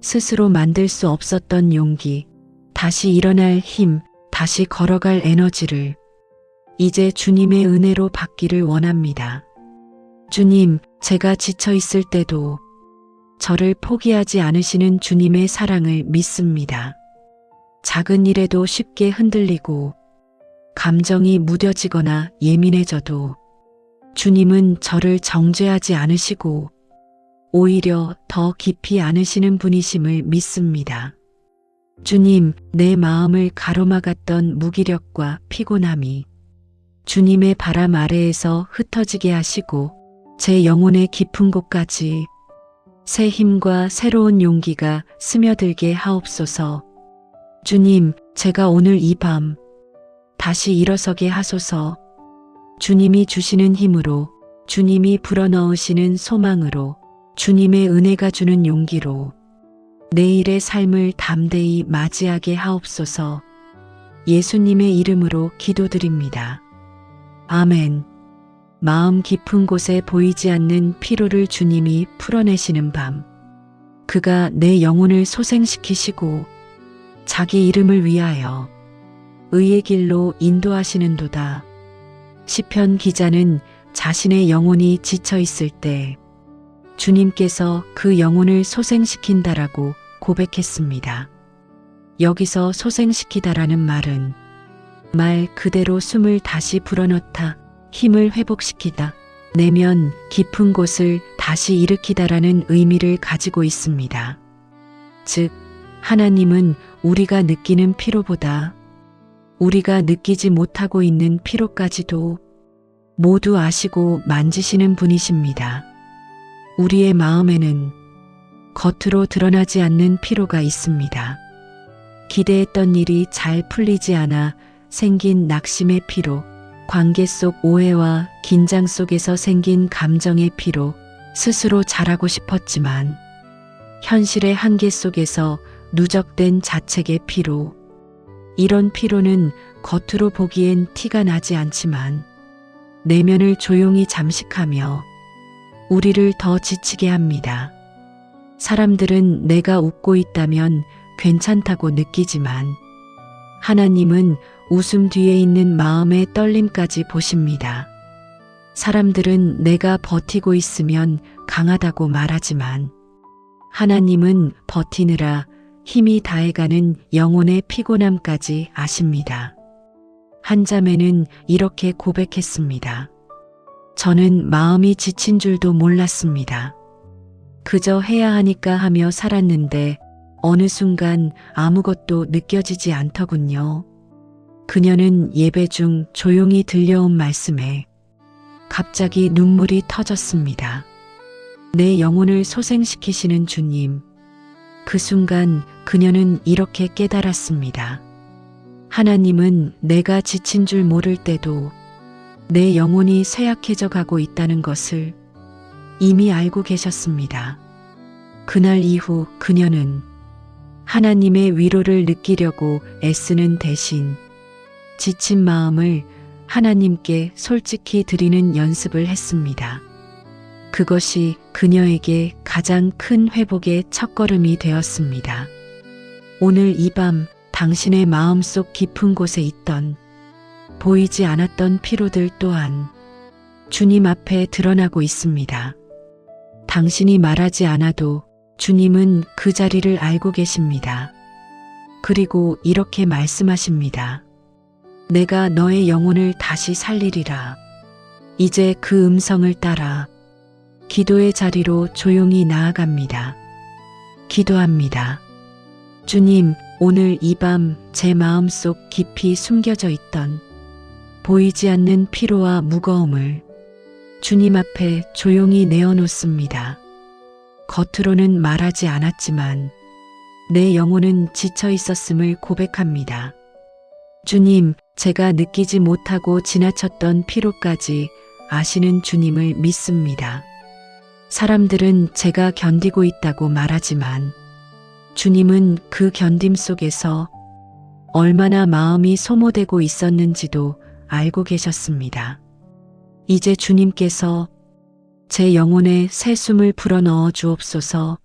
스스로 만들 수 없었던 용기, 다시 일어날 힘, 다시 걸어갈 에너지를 이제 주님의 은혜로 받기를 원합니다. 주님, 제가 지쳐 있을 때도 저를 포기하지 않으시는 주님의 사랑을 믿습니다. 작은 일에도 쉽게 흔들리고 감정이 무뎌지거나 예민해져도 주님은 저를 정죄하지 않으시고 오히려 더 깊이 안으시는 분이심을 믿습니다. 주님, 내 마음을 가로막았던 무기력과 피곤함이 주님의 바람 아래에서 흩어지게 하시고 제 영혼의 깊은 곳까지 새 힘과 새로운 용기가 스며들게 하옵소서. 주님, 제가 오늘 이 밤 다시 일어서게 하소서. 주님이 주시는 힘으로, 주님이 불어넣으시는 소망으로, 주님의 은혜가 주는 용기로 내일의 삶을 담대히 맞이하게 하옵소서. 예수님의 이름으로 기도드립니다. 아멘. 마음 깊은 곳에 보이지 않는 피로를 주님이 풀어내시는 밤. 그가 내 영혼을 소생시키시고 자기 이름을 위하여 의의 길로 인도하시는도다. 시편 기자는 자신의 영혼이 지쳐 있을 때 주님께서 그 영혼을 소생시킨다라고 고백했습니다. 여기서 소생시키다라는 말은 말 그대로 숨을 다시 불어넣다, 힘을 회복시키다, 내면 깊은 곳을 다시 일으키다라는 의미를 가지고 있습니다. 즉, 하나님은 우리가 느끼는 피로보다 우리가 느끼지 못하고 있는 피로까지도 모두 아시고 만지시는 분이십니다. 우리의 마음에는 겉으로 드러나지 않는 피로가 있습니다. 기대했던 일이 잘 풀리지 않아 생긴 낙심의 피로, 관계 속 오해와 긴장 속에서 생긴 감정의 피로, 스스로 잘하고 싶었지만 현실의 한계 속에서 누적된 자책의 피로. 이런 피로는 겉으로 보기엔 티가 나지 않지만 내면을 조용히 잠식하며 우리를 더 지치게 합니다. 사람들은 내가 웃고 있다면 괜찮다고 느끼지만 하나님은 웃음 뒤에 있는 마음의 떨림까지 보십니다. 사람들은 내가 버티고 있으면 강하다고 말하지만 하나님은 버티느라 힘이 다해가는 영혼의 피곤함까지 아십니다. 한 자매는 이렇게 고백했습니다. 저는 마음이 지친 줄도 몰랐습니다. 그저 해야 하니까 하며 살았는데 어느 순간 아무것도 느껴지지 않더군요. 그녀는 예배 중 조용히 들려온 말씀에 갑자기 눈물이 터졌습니다. 내 영혼을 소생시키시는 주님. 그 순간 그녀는 이렇게 깨달았습니다. 하나님은 내가 지친 줄 모를 때도 내 영혼이 쇠약해져 가고 있다는 것을 이미 알고 계셨습니다. 그날 이후 그녀는 하나님의 위로를 느끼려고 애쓰는 대신 지친 마음을 하나님께 솔직히 드리는 연습을 했습니다. 그것이 그녀에게 가장 큰 회복의 첫걸음이 되었습니다. 오늘 이 밤 당신의 마음속 깊은 곳에 있던 보이지 않았던 피로들 또한 주님 앞에 드러나고 있습니다. 당신이 말하지 않아도 주님은 그 자리를 알고 계십니다. 그리고 이렇게 말씀하십니다. 내가 너의 영혼을 다시 살리리라. 이제 그 음성을 따라 기도의 자리로 조용히 나아갑니다. 기도합니다. 주님, 오늘 이 밤 제 마음속 깊이 숨겨져 있던 보이지 않는 피로와 무거움을 주님 앞에 조용히 내어놓습니다. 겉으로는 말하지 않았지만 내 영혼은 지쳐 있었음을 고백합니다. 주님, 제가 느끼지 못하고 지나쳤던 피로까지 아시는 주님을 믿습니다. 사람들은 제가 견디고 있다고 말하지만 주님은 그 견딤 속에서 얼마나 마음이 소모되고 있었는지도 알고 계셨습니다. 이제 주님께서 제 영혼에 새 숨을 불어넣어 주옵소서.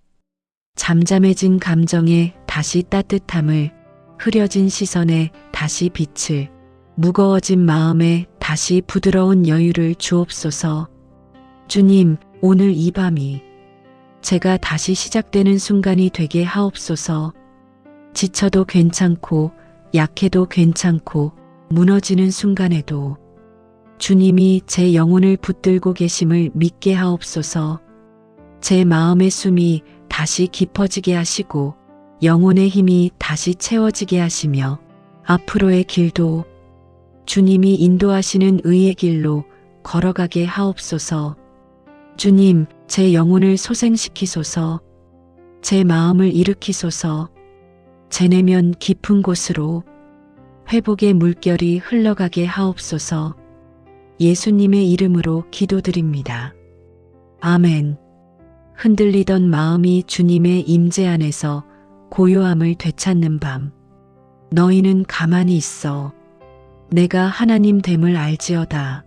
잠잠해진 감정에 다시 따뜻함을, 흐려진 시선에 다시 빛을, 무거워진 마음에 다시 부드러운 여유를 주옵소서. 주님, 오늘 이 밤이 제가 다시 시작되는 순간이 되게 하옵소서. 지쳐도 괜찮고 약해도 괜찮고 무너지는 순간에도 주님이 제 영혼을 붙들고 계심을 믿게 하옵소서. 제 마음의 숨이 다시 깊어지게 하시고 영혼의 힘이 다시 채워지게 하시며 앞으로의 길도 주님이 인도하시는 의의 길로 걸어가게 하옵소서. 주님, 제 영혼을 소생시키소서. 제 마음을 일으키소서. 제 내면 깊은 곳으로 회복의 물결이 흘러가게 하옵소서. 예수님의 이름으로 기도드립니다. 아멘. 흔들리던 마음이 주님의 임재 안에서 고요함을 되찾는 밤. 너희는 가만히 있어. 내가 하나님 됨을 알지어다.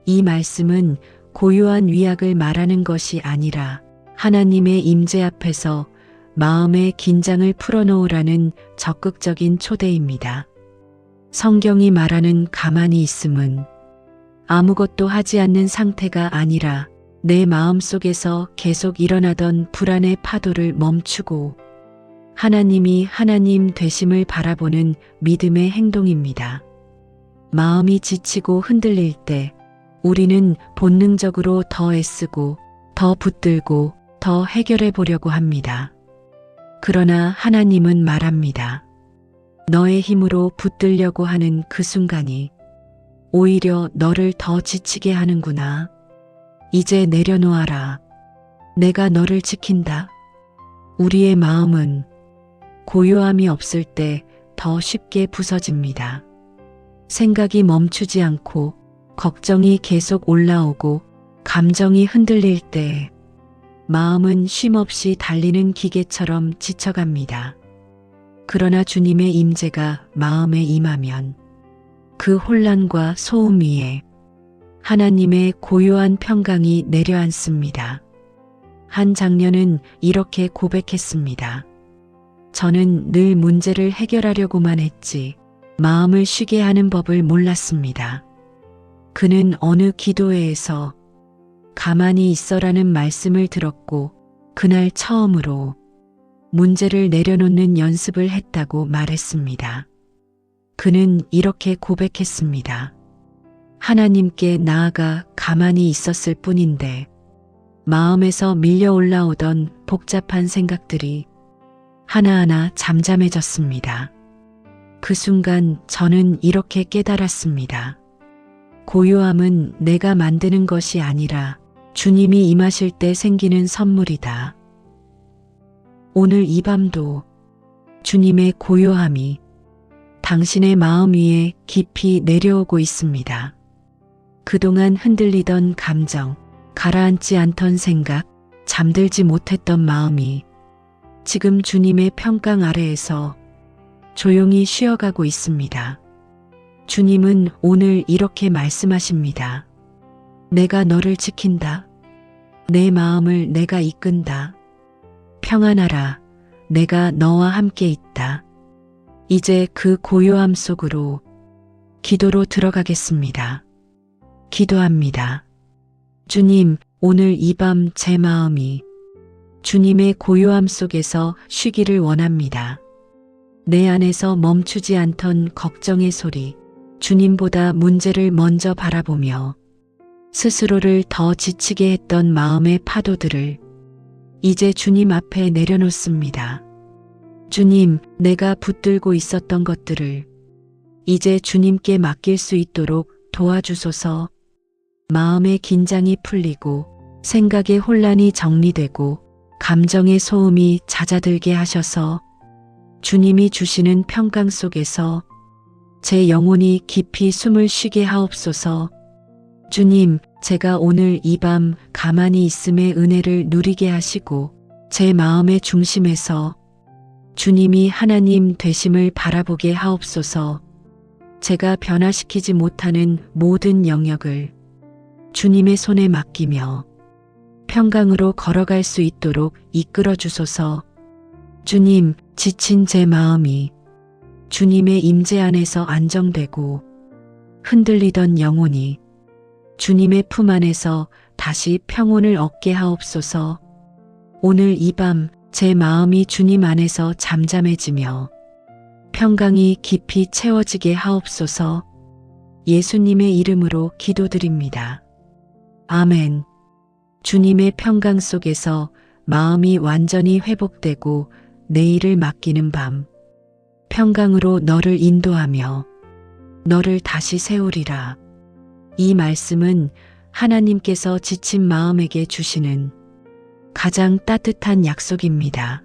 이 말씀은 고요한 위약을 말하는 것이 아니라 하나님의 임재 앞에서 마음의 긴장을 풀어놓으라는 적극적인 초대입니다. 성경이 말하는 가만히 있음은 아무것도 하지 않는 상태가 아니라 내 마음 속에서 계속 일어나던 불안의 파도를 멈추고 하나님이 하나님 되심을 바라보는 믿음의 행동입니다. 마음이 지치고 흔들릴 때 우리는 본능적으로 더 애쓰고 더 붙들고 더 해결해 보려고 합니다. 그러나 하나님은 말합니다. 너의 힘으로 붙들려고 하는 그 순간이 오히려 너를 더 지치게 하는구나. 이제 내려놓아라. 내가 너를 지킨다. 우리의 마음은 고요함이 없을 때 더 쉽게 부서집니다. 생각이 멈추지 않고 걱정이 계속 올라오고 감정이 흔들릴 때 마음은 쉼없이 달리는 기계처럼 지쳐갑니다. 그러나 주님의 임재가 마음에 임하면 그 혼란과 소음 위에 하나님의 고요한 평강이 내려앉습니다. 한 장녀는 이렇게 고백했습니다. 저는 늘 문제를 해결하려고만 했지 마음을 쉬게 하는 법을 몰랐습니다. 그는 어느 기도회에서 가만히 있어라는 말씀을 들었고 그날 처음으로 문제를 내려놓는 연습을 했다고 말했습니다. 그는 이렇게 고백했습니다. 하나님께 나아가 가만히 있었을 뿐인데 마음에서 밀려 올라오던 복잡한 생각들이 하나하나 잠잠해졌습니다. 그 순간 저는 이렇게 깨달았습니다. 고요함은 내가 만드는 것이 아니라 주님이 임하실 때 생기는 선물이다. 오늘 이 밤도 주님의 고요함이 당신의 마음 위에 깊이 내려오고 있습니다. 그동안 흔들리던 감정, 가라앉지 않던 생각, 잠들지 못했던 마음이 지금 주님의 평강 아래에서 조용히 쉬어가고 있습니다. 주님은 오늘 이렇게 말씀하십니다. 내가 너를 지킨다. 내 마음을 내가 이끈다. 평안하라. 내가 너와 함께 있다. 이제 그 고요함 속으로 기도로 들어가겠습니다. 기도합니다. 주님, 오늘 이 밤 제 마음이 주님의 고요함 속에서 쉬기를 원합니다. 내 안에서 멈추지 않던 걱정의 소리, 주님보다 문제를 먼저 바라보며 스스로를 더 지치게 했던 마음의 파도들을 이제 주님 앞에 내려놓습니다. 주님, 내가 붙들고 있었던 것들을 이제 주님께 맡길 수 있도록 도와주소서. 마음의 긴장이 풀리고 생각의 혼란이 정리되고 감정의 소음이 잦아들게 하셔서 주님이 주시는 평강 속에서 제 영혼이 깊이 숨을 쉬게 하옵소서. 주님, 제가 오늘 이 밤 가만히 있음의 은혜를 누리게 하시고 제 마음의 중심에서 주님이 하나님 되심을 바라보게 하옵소서. 제가 변화시키지 못하는 모든 영역을 주님의 손에 맡기며 평강으로 걸어갈 수 있도록 이끌어 주소서. 주님, 지친 제 마음이 주님의 임재 안에서 안정되고 흔들리던 영혼이 주님의 품 안에서 다시 평온을 얻게 하옵소서. 오늘 이 밤 제 마음이 주님 안에서 잠잠해지며 평강이 깊이 채워지게 하옵소서. 예수님의 이름으로 기도드립니다. 아멘. 주님의 평강 속에서 마음이 완전히 회복되고 내일을 맡기는 밤. 평강으로 너를 인도하며 너를 다시 세우리라. 이 말씀은 하나님께서 지친 마음에게 주시는 가장 따뜻한 약속입니다.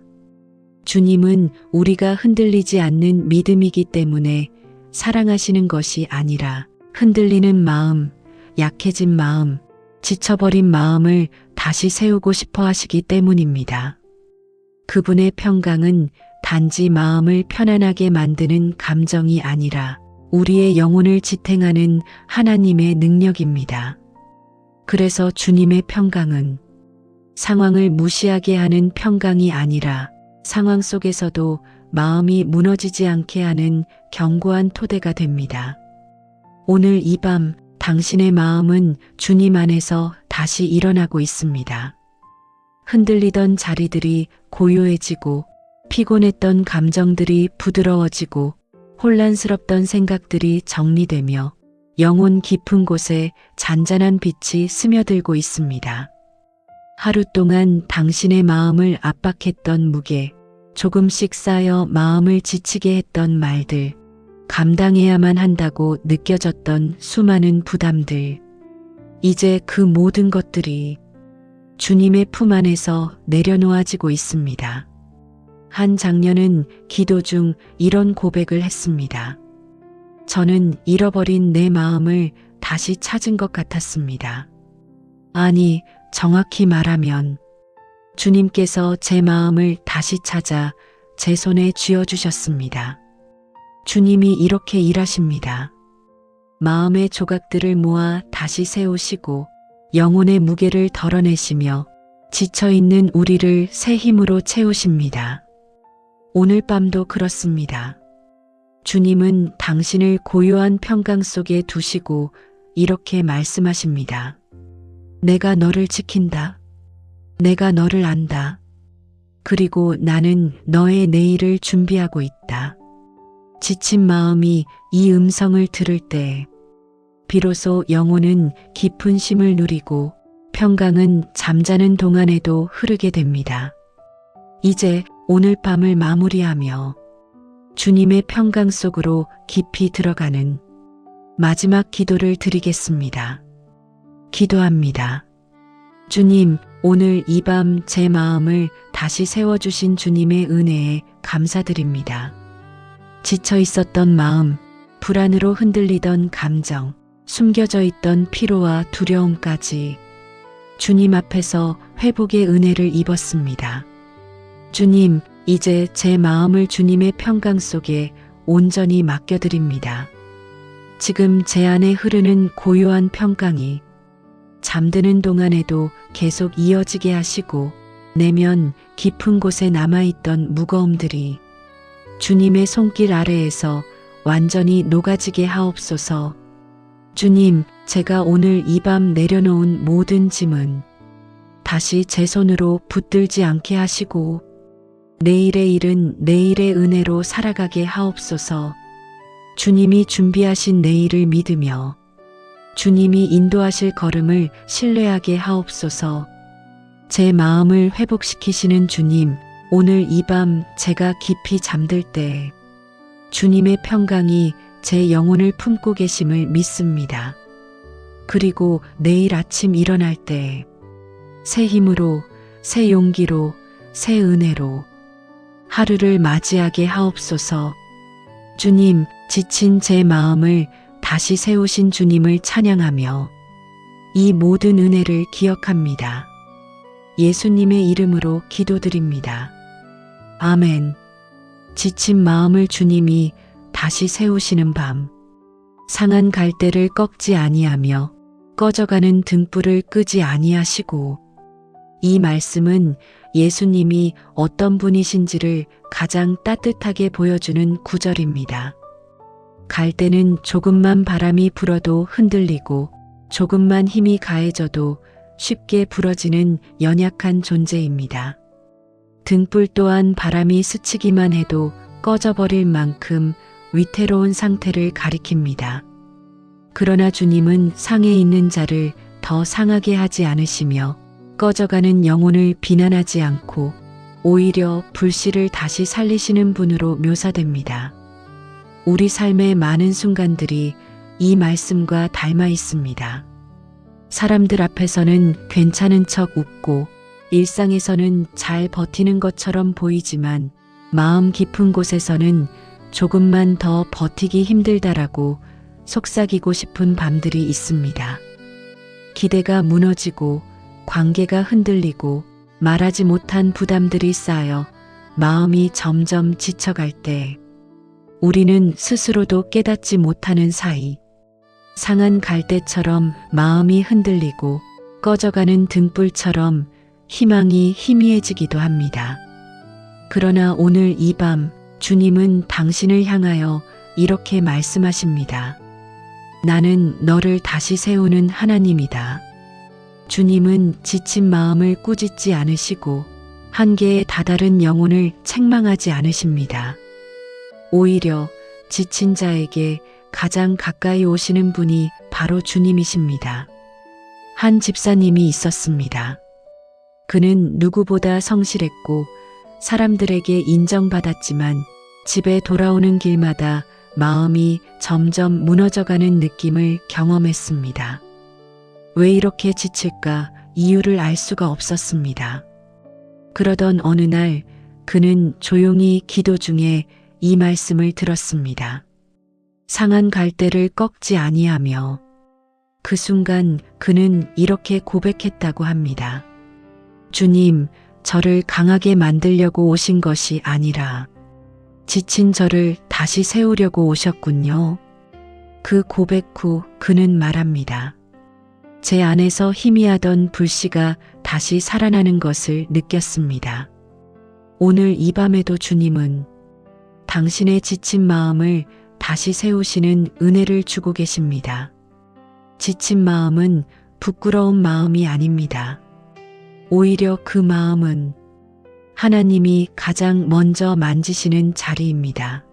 주님은 우리가 흔들리지 않는 믿음이기 때문에 사랑하시는 것이 아니라 흔들리는 마음, 약해진 마음, 지쳐버린 마음을 다시 세우고 싶어 하시기 때문입니다. 그분의 평강은 단지 마음을 편안하게 만드는 감정이 아니라 우리의 영혼을 지탱하는 하나님의 능력입니다. 그래서 주님의 평강은 상황을 무시하게 하는 평강이 아니라 상황 속에서도 마음이 무너지지 않게 하는 견고한 토대가 됩니다. 오늘 이 밤 당신의 마음은 주님 안에서 다시 일어나고 있습니다. 흔들리던 자리들이 고요해지고 피곤했던 감정들이 부드러워지고 혼란스럽던 생각들이 정리되며 영혼 깊은 곳에 잔잔한 빛이 스며들고 있습니다. 하루 동안 당신의 마음을 압박했던 무게, 조금씩 쌓여 마음을 지치게 했던 말들, 감당해야만 한다고 느껴졌던 수많은 부담들, 이제 그 모든 것들이 주님의 품 안에서 내려놓아지고 있습니다. 한 장녀는 기도 중 이런 고백을 했습니다. 저는 잃어버린 내 마음을 다시 찾은 것 같았습니다. 아니, 정확히 말하면 주님께서 제 마음을 다시 찾아 제 손에 쥐어주셨습니다. 주님이 이렇게 일하십니다. 마음의 조각들을 모아 다시 세우시고 영혼의 무게를 덜어내시며 지쳐있는 우리를 새 힘으로 채우십니다. 오늘 밤도 그렇습니다. 주님은 당신을 고요한 평강 속에 두시고 이렇게 말씀하십니다. 내가 너를 지킨다. 내가 너를 안다. 그리고 나는 너의 내일을 준비하고 있다. 지친 마음이 이 음성을 들을 때 비로소 영혼은 깊은 쉼을 누리고 평강은 잠자는 동안에도 흐르게 됩니다. 이제 오늘 밤을 마무리하며 주님의 평강 속으로 깊이 들어가는 마지막 기도를 드리겠습니다. 기도합니다. 주님, 오늘 이 밤 제 마음을 다시 세워주신 주님의 은혜에 감사드립니다. 지쳐 있었던 마음, 불안으로 흔들리던 감정, 숨겨져 있던 피로와 두려움까지 주님 앞에서 회복의 은혜를 입었습니다. 주님, 이제 제 마음을 주님의 평강 속에 온전히 맡겨드립니다. 지금 제 안에 흐르는 고요한 평강이 잠드는 동안에도 계속 이어지게 하시고 내면 깊은 곳에 남아있던 무거움들이 주님의 손길 아래에서 완전히 녹아지게 하옵소서. 주님, 제가 오늘 이 밤 내려놓은 모든 짐은 다시 제 손으로 붙들지 않게 하시고 내일의 일은 내일의 은혜로 살아가게 하옵소서. 주님이 준비하신 내일을 믿으며 주님이 인도하실 걸음을 신뢰하게 하옵소서. 제 마음을 회복시키시는 주님, 오늘 이 밤 제가 깊이 잠들 때 주님의 평강이 제 영혼을 품고 계심을 믿습니다. 그리고 내일 아침 일어날 때 새 힘으로, 새 용기로, 새 은혜로 하루를 맞이하게 하옵소서. 주님, 지친 제 마음을 다시 세우신 주님을 찬양하며 이 모든 은혜를 기억합니다. 예수님의 이름으로 기도드립니다. 아멘. 지친 마음을 주님이 다시 세우시는 밤, 상한 갈대를 꺾지 아니하며 꺼져가는 등불을 끄지 아니하시고, 이 말씀은 예수님이 어떤 분이신지를 가장 따뜻하게 보여주는 구절입니다. 갈대는 조금만 바람이 불어도 흔들리고 조금만 힘이 가해져도 쉽게 부러지는 연약한 존재입니다. 등불 또한 바람이 스치기만 해도 꺼져버릴 만큼 위태로운 상태를 가리킵니다. 그러나 주님은 상해 있는 자를 더 상하게 하지 않으시며 꺼져가는 영혼을 비난하지 않고 오히려 불씨를 다시 살리시는 분으로 묘사됩니다. 우리 삶의 많은 순간들이 이 말씀과 닮아 있습니다. 사람들 앞에서는 괜찮은 척 웃고 일상에서는 잘 버티는 것처럼 보이지만 마음 깊은 곳에서는 조금만 더 버티기 힘들다라고 속삭이고 싶은 밤들이 있습니다. 기대가 무너지고 관계가 흔들리고 말하지 못한 부담들이 쌓여 마음이 점점 지쳐갈 때 우리는 스스로도 깨닫지 못하는 사이 상한 갈대처럼 마음이 흔들리고 꺼져가는 등불처럼 희망이 희미해지기도 합니다. 그러나 오늘 이 밤 주님은 당신을 향하여 이렇게 말씀하십니다. 나는 너를 다시 세우는 하나님이다. 주님은 지친 마음을 꾸짖지 않으시고 한계에 다다른 영혼을 책망하지 않으십니다. 오히려 지친 자에게 가장 가까이 오시는 분이 바로 주님이십니다. 한 집사님이 있었습니다. 그는 누구보다 성실했고 사람들에게 인정받았지만 집에 돌아오는 길마다 마음이 점점 무너져가는 느낌을 경험했습니다. 왜 이렇게 지칠까 이유를 알 수가 없었습니다. 그러던 어느 날 그는 조용히 기도 중에 이 말씀을 들었습니다. 상한 갈대를 꺾지 아니하며 그 순간 그는 이렇게 고백했다고 합니다. 주님, 저를 강하게 만들려고 오신 것이 아니라 지친 저를 다시 세우려고 오셨군요. 그 고백 후 그는 말합니다. 제 안에서 희미하던 불씨가 다시 살아나는 것을 느꼈습니다. 오늘 이 밤에도 주님은 당신의 지친 마음을 다시 세우시는 은혜를 주고 계십니다. 지친 마음은 부끄러운 마음이 아닙니다. 오히려 그 마음은 하나님이 가장 먼저 만지시는 자리입니다.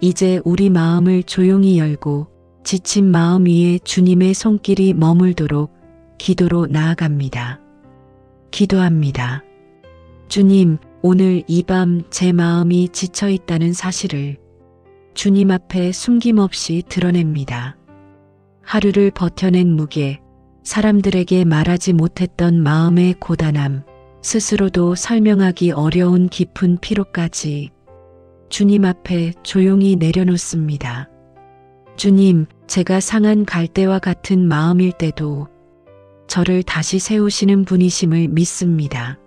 이제 우리 마음을 조용히 열고 지친 마음 위에 주님의 손길이 머물도록 기도로 나아갑니다. 기도합니다. 주님, 오늘 이 밤 제 마음이 지쳐 있다는 사실을 주님 앞에 숨김없이 드러냅니다. 하루를 버텨낸 무게, 사람들에게 말하지 못했던 마음의 고단함, 스스로도 설명하기 어려운 깊은 피로까지 주님 앞에 조용히 내려놓습니다. 주님, 제가 상한 갈대와 같은 마음일 때도 저를 다시 세우시는 분이심을 믿습니다.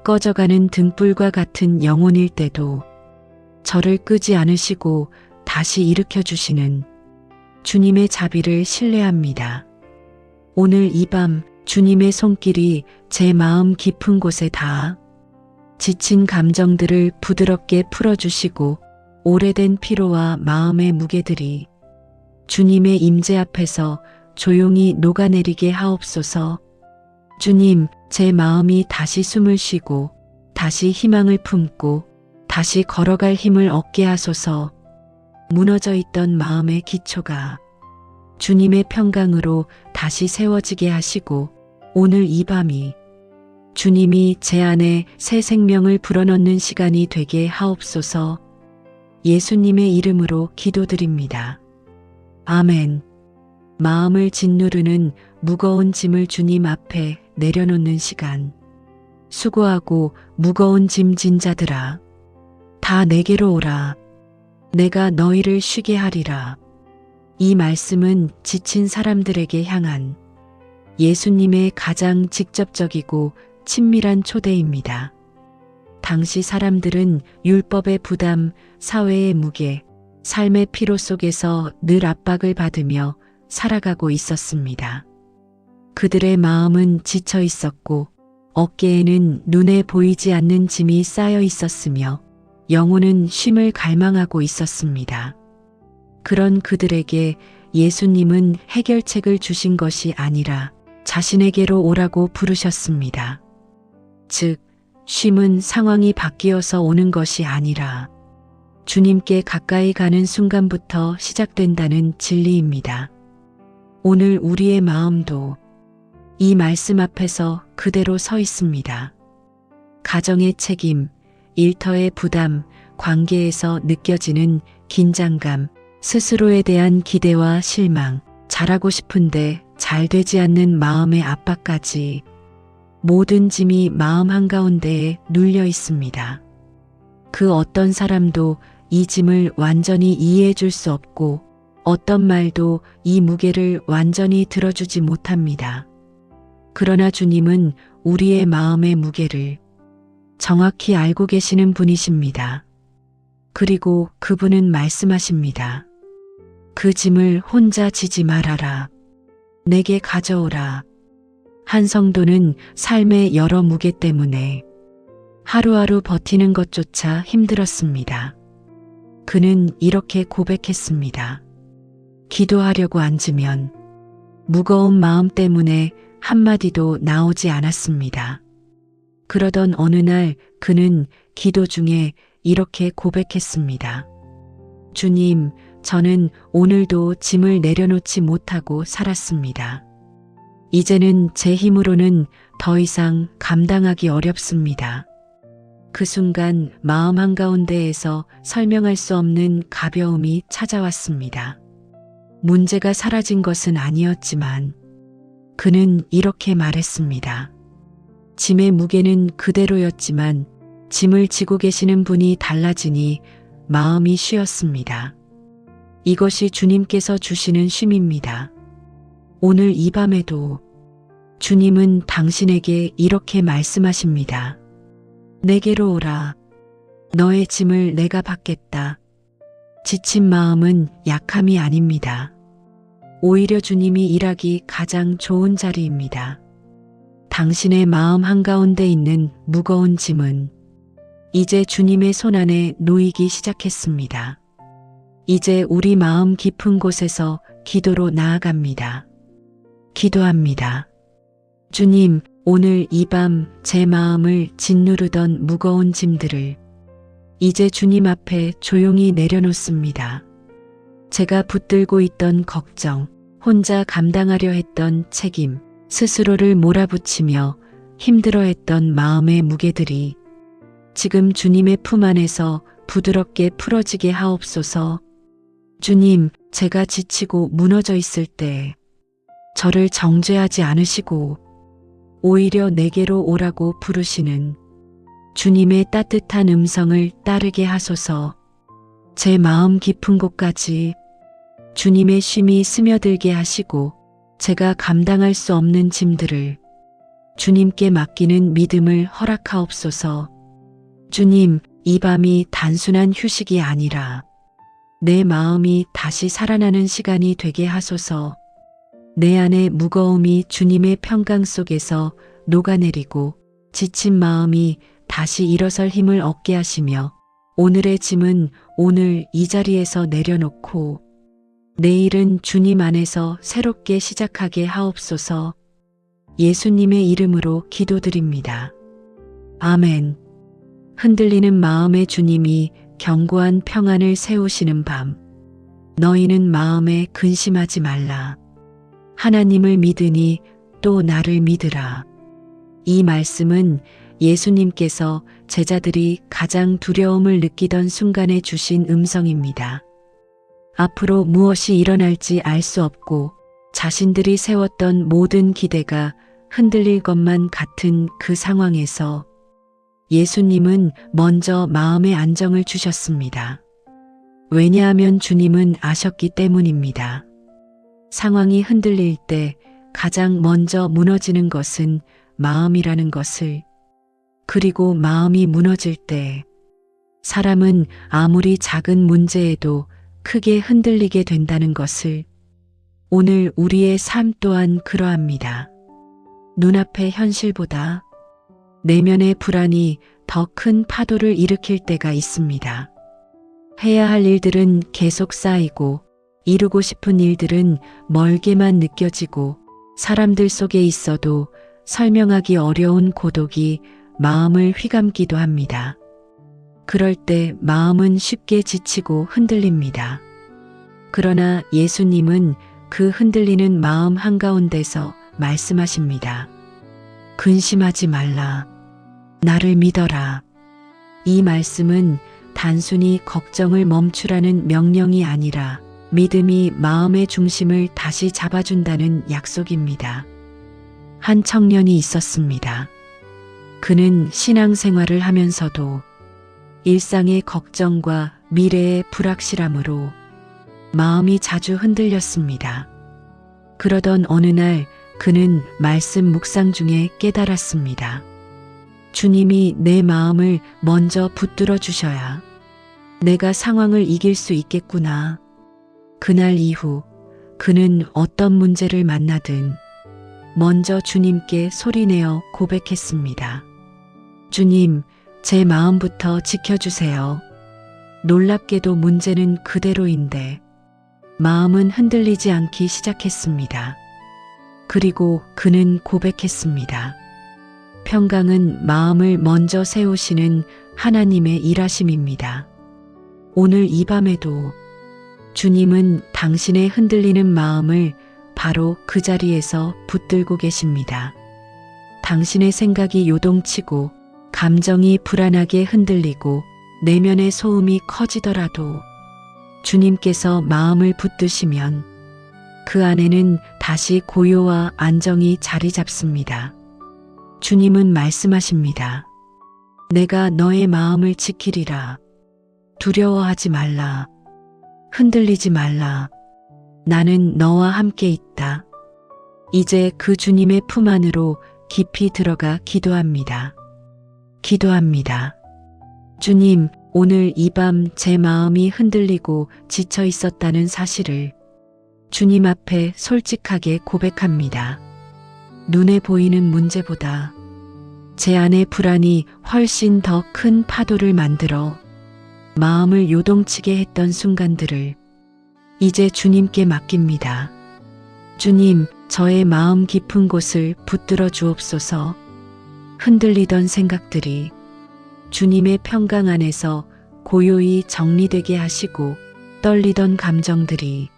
꺼져가는 등불과 같은 영혼일 때도 저를 끄지 않으시고 다시 일으켜 주시는 주님의 자비를 신뢰합니다. 오늘 이 밤 주님의 손길이 제 마음 깊은 곳에 닿아 지친 감정들을 부드럽게 풀어주시고 오래된 피로와 마음의 무게들이 주님의 임재 앞에서 조용히 녹아내리게 하옵소서. 주님, 제 마음이 다시 숨을 쉬고 다시 희망을 품고 다시 걸어갈 힘을 얻게 하소서. 무너져 있던 마음의 기초가 주님의 평강으로 다시 세워지게 하시고 오늘 이 밤이 주님이 제 안에 새 생명을 불어넣는 시간이 되게 하옵소서. 예수님의 이름으로 기도드립니다. 아멘. 마음을 짓누르는 무거운 짐을 주님 앞에 내려놓는 시간. 수고하고 무거운 짐 진 자들아, 다 내게로 오라. 내가 너희를 쉬게 하리라. 이 말씀은 지친 사람들에게 향한 예수님의 가장 직접적이고 친밀한 초대입니다. 당시 사람들은 율법의 부담, 사회의 무게, 삶의 피로 속에서 늘 압박을 받으며 살아가고 있었습니다. 그들의 마음은 지쳐 있었고 어깨에는 눈에 보이지 않는 짐이 쌓여 있었으며 영혼은 쉼을 갈망하고 있었습니다. 그런 그들에게 예수님은 해결책을 주신 것이 아니라 자신에게로 오라고 부르셨습니다. 즉, 쉼은 상황이 바뀌어서 오는 것이 아니라 주님께 가까이 가는 순간부터 시작된다는 진리입니다. 오늘 우리의 마음도 이 말씀 앞에서 그대로 서 있습니다. 가정의 책임, 일터의 부담, 관계에서 느껴지는 긴장감, 스스로에 대한 기대와 실망, 잘하고 싶은데 잘 되지 않는 마음의 압박까지 모든 짐이 마음 한가운데에 눌려 있습니다. 그 어떤 사람도 이 짐을 완전히 이해해 줄 수 없고 어떤 말도 이 무게를 완전히 들어주지 못합니다. 그러나 주님은 우리의 마음의 무게를 정확히 알고 계시는 분이십니다. 그리고 그분은 말씀하십니다. 그 짐을 혼자 지지 말아라. 내게 가져오라. 한 성도는 삶의 여러 무게 때문에 하루하루 버티는 것조차 힘들었습니다. 그는 이렇게 고백했습니다. 기도하려고 앉으면 무거운 마음 때문에 한마디도 나오지 않았습니다. 그러던 어느 날 그는 기도 중에 이렇게 고백했습니다. 주님, 저는 오늘도 짐을 내려놓지 못하고 살았습니다. 이제는 제 힘으로는 더 이상 감당하기 어렵습니다. 그 순간 마음 한가운데에서 설명할 수 없는 가벼움이 찾아왔습니다. 문제가 사라진 것은 아니었지만 그는 이렇게 말했습니다. 짐의 무게는 그대로였지만 짐을 지고 계시는 분이 달라지니 마음이 쉬었습니다. 이것이 주님께서 주시는 쉼입니다. 오늘 이 밤에도 주님은 당신에게 이렇게 말씀하십니다. 내게로 오라. 너의 짐을 내가 받겠다. 지친 마음은 약함이 아닙니다. 오히려 주님이 일하기 가장 좋은 자리입니다. 당신의 마음 한가운데 있는 무거운 짐은 이제 주님의 손안에 놓이기 시작했습니다. 이제 우리 마음 깊은 곳에서 기도로 나아갑니다. 기도합니다. 주님, 오늘 이 밤 제 마음을 짓누르던 무거운 짐들을 이제 주님 앞에 조용히 내려놓습니다. 제가 붙들고 있던 걱정, 혼자 감당하려 했던 책임, 스스로를 몰아붙이며 힘들어했던 마음의 무게들이 지금 주님의 품 안에서 부드럽게 풀어지게 하옵소서. 주님, 제가 지치고 무너져 있을 때 저를 정죄하지 않으시고 오히려 내게로 오라고 부르시는 주님의 따뜻한 음성을 따르게 하소서. 제 마음 깊은 곳까지 주님의 쉼이 스며들게 하시고 제가 감당할 수 없는 짐들을 주님께 맡기는 믿음을 허락하옵소서. 주님, 이 밤이 단순한 휴식이 아니라 내 마음이 다시 살아나는 시간이 되게 하소서. 내 안의 무거움이 주님의 평강 속에서 녹아내리고 지친 마음이 다시 일어설 힘을 얻게 하시며 오늘의 짐은 오늘 이 자리에서 내려놓고 내일은 주님 안에서 새롭게 시작하게 하옵소서. 예수님의 이름으로 기도드립니다. 아멘. 흔들리는 마음의 주님이 견고한 평안을 세우시는 밤. 너희는 마음에 근심하지 말라. 하나님을 믿으니 또 나를 믿으라. 이 말씀은 예수님께서 제자들이 가장 두려움을 느끼던 순간에 주신 음성입니다. 앞으로 무엇이 일어날지 알 수 없고 자신들이 세웠던 모든 기대가 흔들릴 것만 같은 그 상황에서 예수님은 먼저 마음의 안정을 주셨습니다. 왜냐하면 주님은 아셨기 때문입니다. 상황이 흔들릴 때 가장 먼저 무너지는 것은 마음이라는 것을, 그리고 마음이 무너질 때 사람은 아무리 작은 문제에도 크게 흔들리게 된다는 것을, 오늘 우리의 삶 또한 그러합니다. 눈앞의 현실보다 내면의 불안이 더 큰 파도를 일으킬 때가 있습니다. 해야 할 일들은 계속 쌓이고 이루고 싶은 일들은 멀게만 느껴지고 사람들 속에 있어도 설명하기 어려운 고독이 마음을 휘감기도 합니다. 그럴 때 마음은 쉽게 지치고 흔들립니다. 그러나 예수님은 그 흔들리는 마음 한가운데서 말씀하십니다. 근심하지 말라. 나를 믿어라. 이 말씀은 단순히 걱정을 멈추라는 명령이 아니라 믿음이 마음의 중심을 다시 잡아준다는 약속입니다. 한 청년이 있었습니다. 그는 신앙생활을 하면서도 일상의 걱정과 미래의 불확실함으로 마음이 자주 흔들렸습니다. 그러던 어느 날 그는 말씀 묵상 중에 깨달았습니다. 주님이 내 마음을 먼저 붙들어 주셔야 내가 상황을 이길 수 있겠구나. 그날 이후 그는 어떤 문제를 만나든 먼저 주님께 소리내어 고백했습니다. 주님, 제 마음부터 지켜주세요. 놀랍게도 문제는 그대로인데 마음은 흔들리지 않기 시작했습니다. 그리고 그는 고백했습니다. 평강은 마음을 먼저 세우시는 하나님의 일하심입니다. 오늘 이 밤에도 주님은 당신의 흔들리는 마음을 바로 그 자리에서 붙들고 계십니다. 당신의 생각이 요동치고 감정이 불안하게 흔들리고 내면의 소음이 커지더라도 주님께서 마음을 붙드시면 그 안에는 다시 고요와 안정이 자리 잡습니다. 주님은 말씀하십니다. 내가 너의 마음을 지키리라. 두려워하지 말라. 흔들리지 말라. 나는 너와 함께 있다. 이제 그 주님의 품 안으로 깊이 들어가 기도합니다. 기도합니다. 주님, 오늘 이 밤 제 마음이 흔들리고 지쳐 있었다는 사실을 주님 앞에 솔직하게 고백합니다. 눈에 보이는 문제보다 제 안의 불안이 훨씬 더 큰 파도를 만들어 마음을 요동치게 했던 순간들을 이제 주님께 맡깁니다. 주님, 저의 마음 깊은 곳을 붙들어 주옵소서. 흔들리던 생각들이 주님의 평강 안에서 고요히 정리되게 하시고 떨리던 감정들이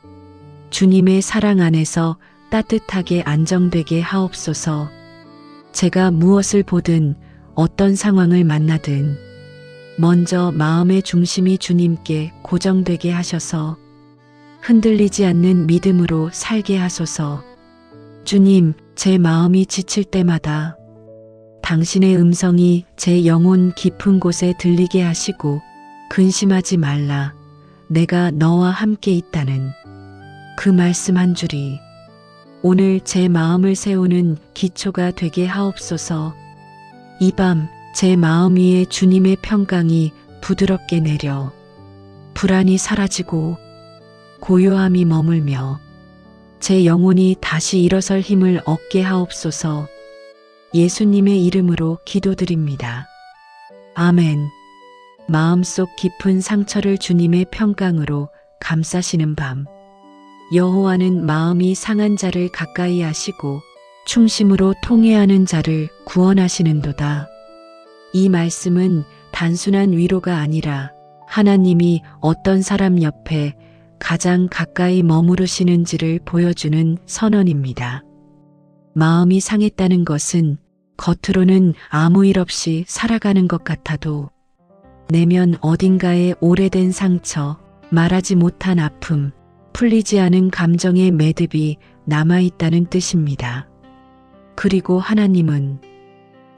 주님의 사랑 안에서 따뜻하게 안정되게 하옵소서. 제가 무엇을 보든 어떤 상황을 만나든 먼저 마음의 중심이 주님께 고정되게 하셔서 흔들리지 않는 믿음으로 살게 하소서. 주님, 제 마음이 지칠 때마다 당신의 음성이 제 영혼 깊은 곳에 들리게 하시고 근심하지 말라. 내가 너와 함께 있다는 그 말씀 한 줄이 오늘 제 마음을 세우는 기초가 되게 하옵소서. 이 밤 제 마음 위에 주님의 평강이 부드럽게 내려 불안이 사라지고 고요함이 머물며 제 영혼이 다시 일어설 힘을 얻게 하옵소서. 예수님의 이름으로 기도드립니다. 아멘. 마음속 깊은 상처를 주님의 평강으로 감싸시는 밤. 여호와는 마음이 상한 자를 가까이 하시고 충심으로 통회하는 자를 구원하시는도다. 이 말씀은 단순한 위로가 아니라 하나님이 어떤 사람 옆에 가장 가까이 머무르시는지를 보여주는 선언입니다. 마음이 상했다는 것은 겉으로는 아무 일 없이 살아가는 것 같아도 내면 어딘가에 오래된 상처, 말하지 못한 아픔, 풀리지 않은 감정의 매듭이 남아있다는 뜻입니다. 그리고 하나님은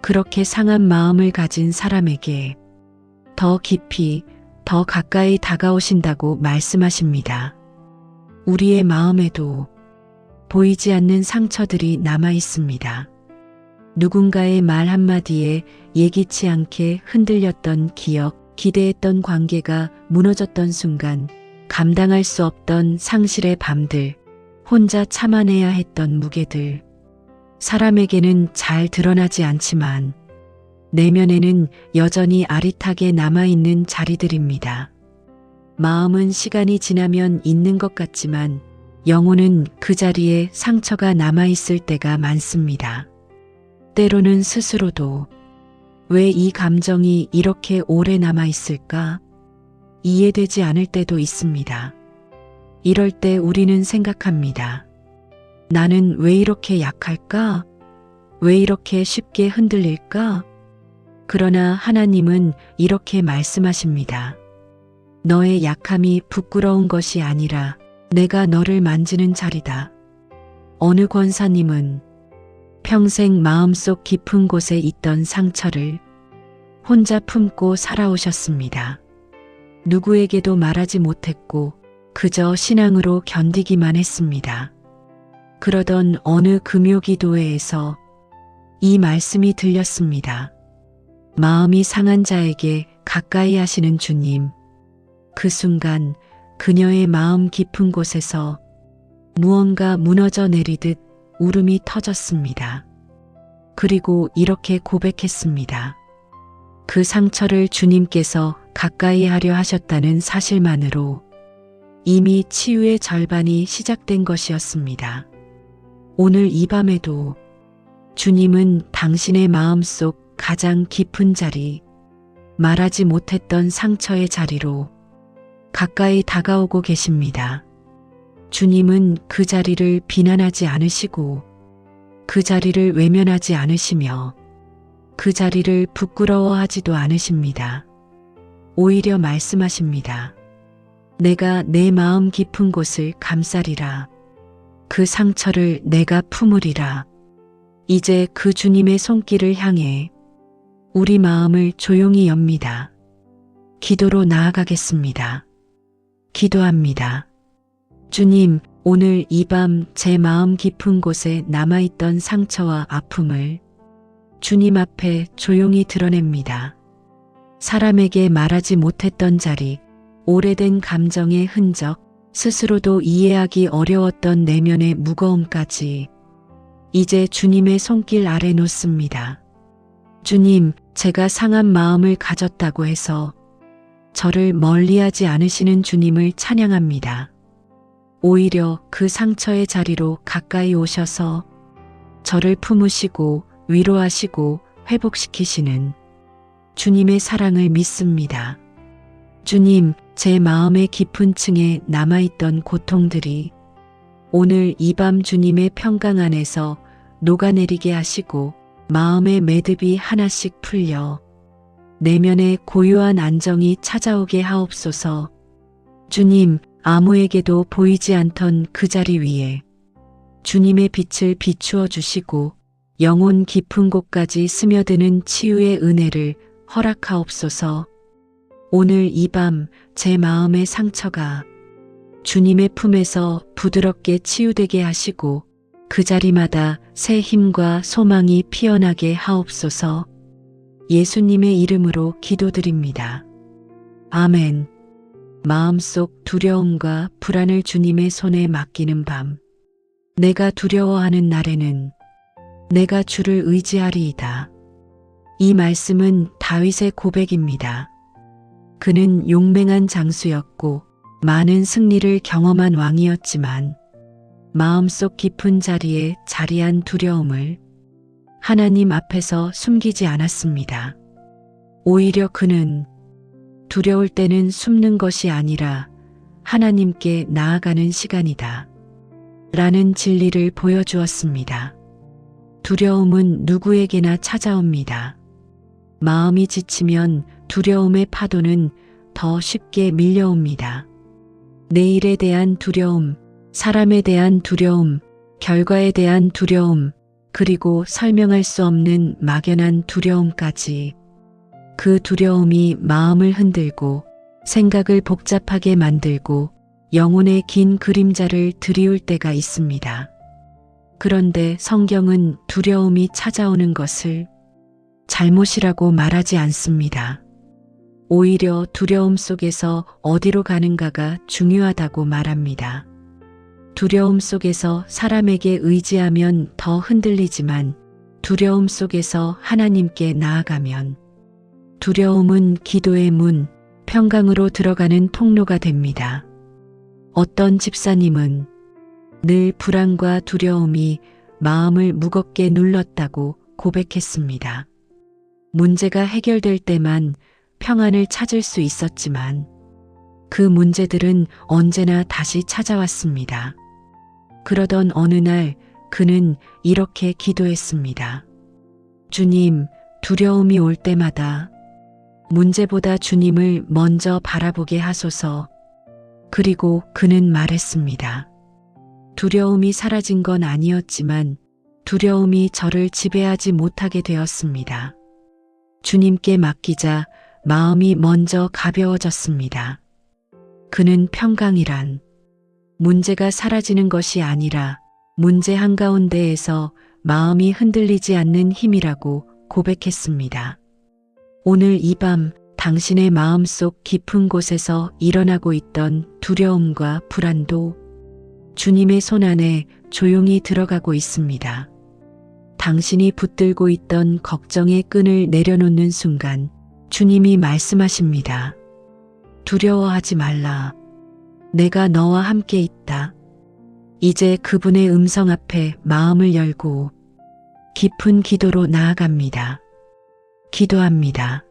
그렇게 상한 마음을 가진 사람에게 더 깊이, 더 가까이 다가오신다고 말씀하십니다. 우리의 마음에도 보이지 않는 상처들이 남아 있습니다. 누군가의 말 한마디에 예기치 않게 흔들렸던 기억, 기대했던 관계가 무너졌던 순간, 감당할 수 없던 상실의 밤들, 혼자 참아내야 했던 무게들. 사람에게는 잘 드러나지 않지만 내면에는 여전히 아릿하게 남아있는 자리들입니다. 마음은 시간이 지나면 있는 것 같지만 영혼은 그 자리에 상처가 남아있을 때가 많습니다. 때로는 스스로도 왜 이 감정이 이렇게 오래 남아있을까? 이해되지 않을 때도 있습니다. 이럴 때 우리는 생각합니다. 나는 왜 이렇게 약할까? 왜 이렇게 쉽게 흔들릴까? 그러나 하나님은 이렇게 말씀하십니다. 너의 약함이 부끄러운 것이 아니라 내가 너를 만지는 자리다. 어느 권사님은 평생 마음속 깊은 곳에 있던 상처를 혼자 품고 살아오셨습니다. 누구에게도 말하지 못했고 그저 신앙으로 견디기만 했습니다. 그러던 어느 금요기도회에서 이 말씀이 들렸습니다. 마음이 상한 자에게 가까이 하시는 주님. 그 순간 그녀의 마음 깊은 곳에서 무언가 무너져 내리듯 울음이 터졌습니다. 그리고 이렇게 고백했습니다. 그 상처를 주님께서 가까이 하려 하셨다는 사실만으로 이미 치유의 절반이 시작된 것이었습니다. 오늘 이 밤에도 주님은 당신의 마음속 가장 깊은 자리, 말하지 못했던 상처의 자리로 가까이 다가오고 계십니다. 주님은 그 자리를 비난하지 않으시고 그 자리를 외면하지 않으시며 그 자리를 부끄러워하지도 않으십니다. 오히려 말씀하십니다. 내가 내 마음 깊은 곳을 감싸리라. 그 상처를 내가 품으리라. 이제 그 주님의 손길을 향해 우리 마음을 조용히 엽니다. 기도로 나아가겠습니다. 기도합니다. 주님, 오늘 이 밤 제 마음 깊은 곳에 남아있던 상처와 아픔을 주님 앞에 조용히 드러냅니다. 사람에게 말하지 못했던 자리, 오래된 감정의 흔적, 스스로도 이해하기 어려웠던 내면의 무거움까지 이제 주님의 손길 아래 놓습니다. 주님, 제가 상한 마음을 가졌다고 해서 저를 멀리하지 않으시는 주님을 찬양합니다. 오히려 그 상처의 자리로 가까이 오셔서 저를 품으시고 위로하시고 회복시키시는 주님의 사랑을 믿습니다. 주님, 제 마음의 깊은 층에 남아있던 고통들이 오늘 이 밤 주님의 평강 안에서 녹아내리게 하시고 마음의 매듭이 하나씩 풀려 내면의 고요한 안정이 찾아오게 하옵소서. 주님, 아무에게도 보이지 않던 그 자리 위에 주님의 빛을 비추어 주시고 영혼 깊은 곳까지 스며드는 치유의 은혜를 허락하옵소서. 오늘 이 밤 제 마음의 상처가 주님의 품에서 부드럽게 치유되게 하시고 그 자리마다 새 힘과 소망이 피어나게 하옵소서. 예수님의 이름으로 기도드립니다. 아멘. 마음속 두려움과 불안을 주님의 손에 맡기는 밤. 내가 두려워하는 날에는 내가 주를 의지하리이다. 이 말씀은 다윗의 고백입니다. 그는 용맹한 장수였고 많은 승리를 경험한 왕이었지만 마음속 깊은 자리에 자리한 두려움을 하나님 앞에서 숨기지 않았습니다. 오히려 그는 두려울 때는 숨는 것이 아니라 하나님께 나아가는 시간이다 라는 진리를 보여주었습니다. 두려움은 누구에게나 찾아옵니다. 마음이 지치면 두려움의 파도는 더 쉽게 밀려옵니다. 내일에 대한 두려움, 사람에 대한 두려움, 결과에 대한 두려움, 그리고 설명할 수 없는 막연한 두려움까지. 그 두려움이 마음을 흔들고 생각을 복잡하게 만들고 영혼의 긴 그림자를 드리울 때가 있습니다. 그런데 성경은 두려움이 찾아오는 것을 잘못이라고 말하지 않습니다. 오히려 두려움 속에서 어디로 가는가가 중요하다고 말합니다. 두려움 속에서 사람에게 의지하면 더 흔들리지만 두려움 속에서 하나님께 나아가면 두려움은 기도의 문, 평강으로 들어가는 통로가 됩니다. 어떤 집사님은 늘 불안과 두려움이 마음을 무겁게 눌렀다고 고백했습니다. 문제가 해결될 때만 평안을 찾을 수 있었지만 그 문제들은 언제나 다시 찾아왔습니다. 그러던 어느 날 그는 이렇게 기도했습니다. 주님, 두려움이 올 때마다 문제보다 주님을 먼저 바라보게 하소서. 그리고 그는 말했습니다. 두려움이 사라진 건 아니었지만 두려움이 저를 지배하지 못하게 되었습니다. 주님께 맡기자 마음이 먼저 가벼워졌습니다. 그는 평강이란 문제가 사라지는 것이 아니라 문제 한가운데에서 마음이 흔들리지 않는 힘이라고 고백했습니다. 오늘 이 밤 당신의 마음속 깊은 곳에서 일어나고 있던 두려움과 불안도 주님의 손 안에 조용히 들어가고 있습니다. 당신이 붙들고 있던 걱정의 끈을 내려놓는 순간 주님이 말씀하십니다. 두려워하지 말라. 내가 너와 함께 있다. 이제 그분의 음성 앞에 마음을 열고 깊은 기도로 나아갑니다. 기도합니다.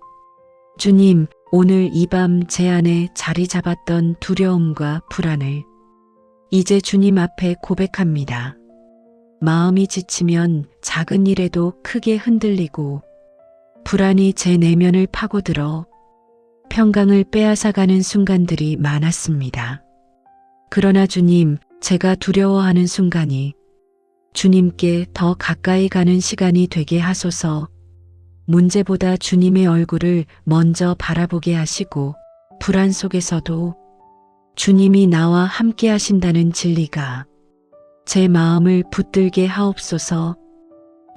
주님, 오늘 이 밤 제 안에 자리 잡았던 두려움과 불안을 이제 주님 앞에 고백합니다. 마음이 지치면 작은 일에도 크게 흔들리고 불안이 제 내면을 파고들어 평강을 빼앗아가는 순간들이 많았습니다. 그러나 주님, 제가 두려워하는 순간이 주님께 더 가까이 가는 시간이 되게 하소서. 문제보다 주님의 얼굴을 먼저 바라보게 하시고 불안 속에서도 주님이 나와 함께 하신다는 진리가 제 마음을 붙들게 하옵소서.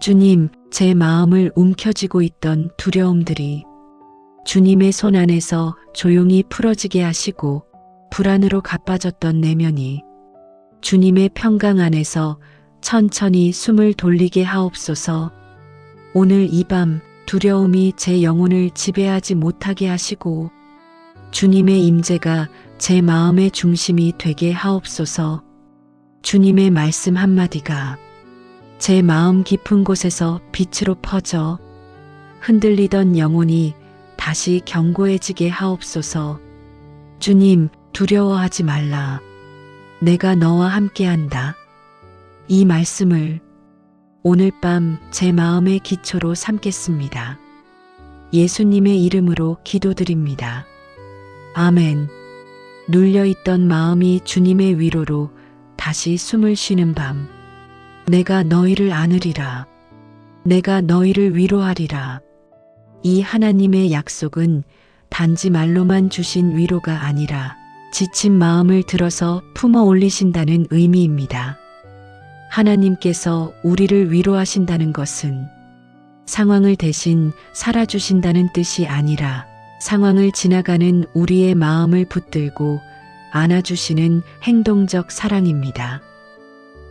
주님, 제 마음을 움켜쥐고 있던 두려움들이 주님의 손 안에서 조용히 풀어지게 하시고 불안으로 가빠졌던 내면이 주님의 평강 안에서 천천히 숨을 돌리게 하옵소서. 오늘 이 밤 두려움이 제 영혼을 지배하지 못하게 하시고 주님의 임재가 제 마음의 중심이 되게 하옵소서. 주님의 말씀 한마디가 제 마음 깊은 곳에서 빛으로 퍼져 흔들리던 영혼이 다시 견고해지게 하옵소서. 주님, 두려워하지 말라. 내가 너와 함께한다. 이 말씀을 오늘 밤 제 마음의 기초로 삼겠습니다. 예수님의 이름으로 기도드립니다. 아멘. 눌려있던 마음이 주님의 위로로 다시 숨을 쉬는 밤. 내가 너희를 안으리라. 내가 너희를 위로하리라. 이 하나님의 약속은 단지 말로만 주신 위로가 아니라 지친 마음을 들어서 품어 올리신다는 의미입니다. 하나님께서 우리를 위로하신다는 것은 상황을 대신 살아주신다는 뜻이 아니라 상황을 지나가는 우리의 마음을 붙들고 안아주시는 행동적 사랑입니다.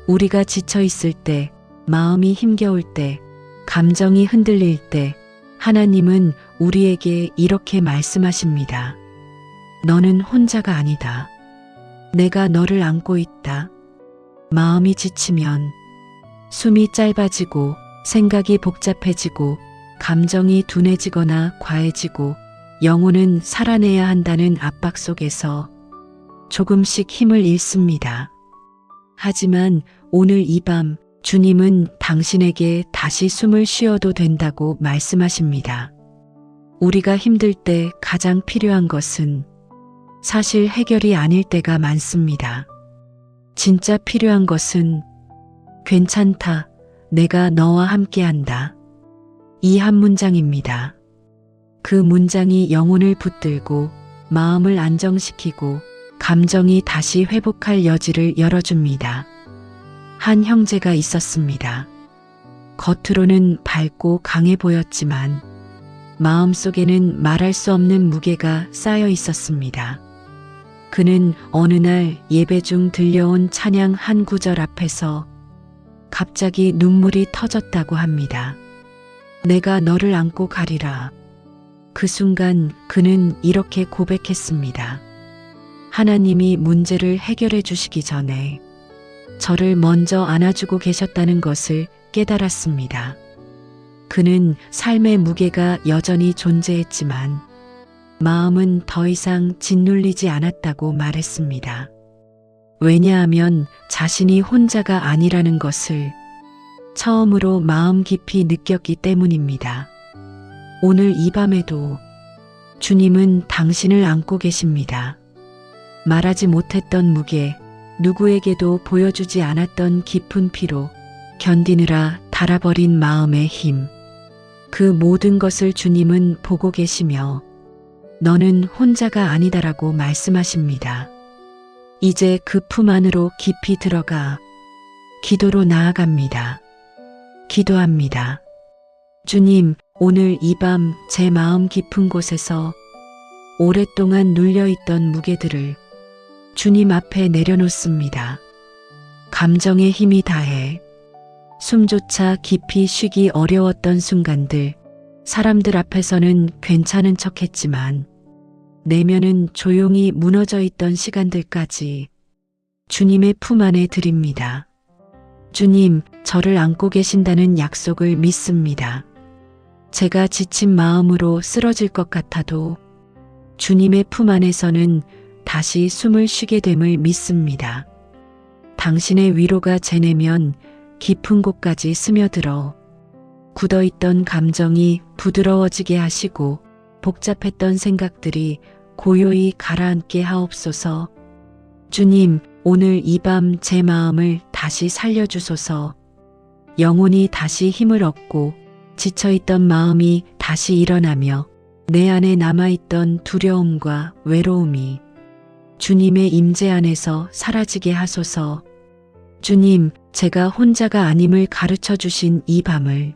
우리가 지쳐 있을 때, 마음이 힘겨울 때, 감정이 흔들릴 때, 하나님은 우리에게 이렇게 말씀하십니다. 너는 혼자가 아니다. 내가 너를 안고 있다. 마음이 지치면, 숨이 짧아지고, 생각이 복잡해지고, 감정이 둔해지거나 과해지고, 영혼은 살아내야 한다는 압박 속에서 조금씩 힘을 잃습니다. 하지만 오늘 이 밤 주님은 당신에게 다시 숨을 쉬어도 된다고 말씀하십니다. 우리가 힘들 때 가장 필요한 것은 사실 해결이 아닐 때가 많습니다. 진짜 필요한 것은 괜찮다, 내가 너와 함께한다. 이 한 문장입니다. 그 문장이 영혼을 붙들고 마음을 안정시키고 감정이 다시 회복할 여지를 열어줍니다. 한 형제가 있었습니다. 겉으로는 밝고 강해 보였지만 마음속에는 말할 수 없는 무게가 쌓여 있었습니다. 그는 어느 날 예배 중 들려온 찬양 한 구절 앞에서 갑자기 눈물이 터졌다고 합니다. 내가 너를 안고 가리라. 그 순간 그는 이렇게 고백했습니다. 하나님이 문제를 해결해 주시기 전에 저를 먼저 안아주고 계셨다는 것을 깨달았습니다. 그는 삶의 무게가 여전히 존재했지만 마음은 더 이상 짓눌리지 않았다고 말했습니다. 왜냐하면 자신이 혼자가 아니라는 것을 처음으로 마음 깊이 느꼈기 때문입니다. 오늘 이 밤에도 주님은 당신을 안고 계십니다. 말하지 못했던 무게, 누구에게도 보여주지 않았던 깊은 피로, 견디느라 닳아버린 마음의 힘, 그 모든 것을 주님은 보고 계시며 너는 혼자가 아니다라고 말씀하십니다. 이제 그 품 안으로 깊이 들어가 기도로 나아갑니다. 기도합니다. 주님, 오늘 이 밤 제 마음 깊은 곳에서 오랫동안 눌려있던 무게들을 주님 앞에 내려놓습니다. 감정의 힘이 다해 숨조차 깊이 쉬기 어려웠던 순간들, 사람들 앞에서는 괜찮은 척했지만 내면은 조용히 무너져 있던 시간들까지 주님의 품 안에 드립니다. 주님, 저를 안고 계신다는 약속을 믿습니다. 제가 지친 마음으로 쓰러질 것 같아도 주님의 품 안에서는 다시 숨을 쉬게 됨을 믿습니다. 당신의 위로가 제 내면 깊은 곳까지 스며들어 굳어있던 감정이 부드러워지게 하시고 복잡했던 생각들이 고요히 가라앉게 하옵소서. 주님, 오늘 이 밤 제 마음을 다시 살려주소서. 영혼이 다시 힘을 얻고 지쳐있던 마음이 다시 일어나며 내 안에 남아있던 두려움과 외로움이 주님의 임재 안에서 사라지게 하소서. 주님, 제가 혼자가 아님을 가르쳐 주신 이 밤을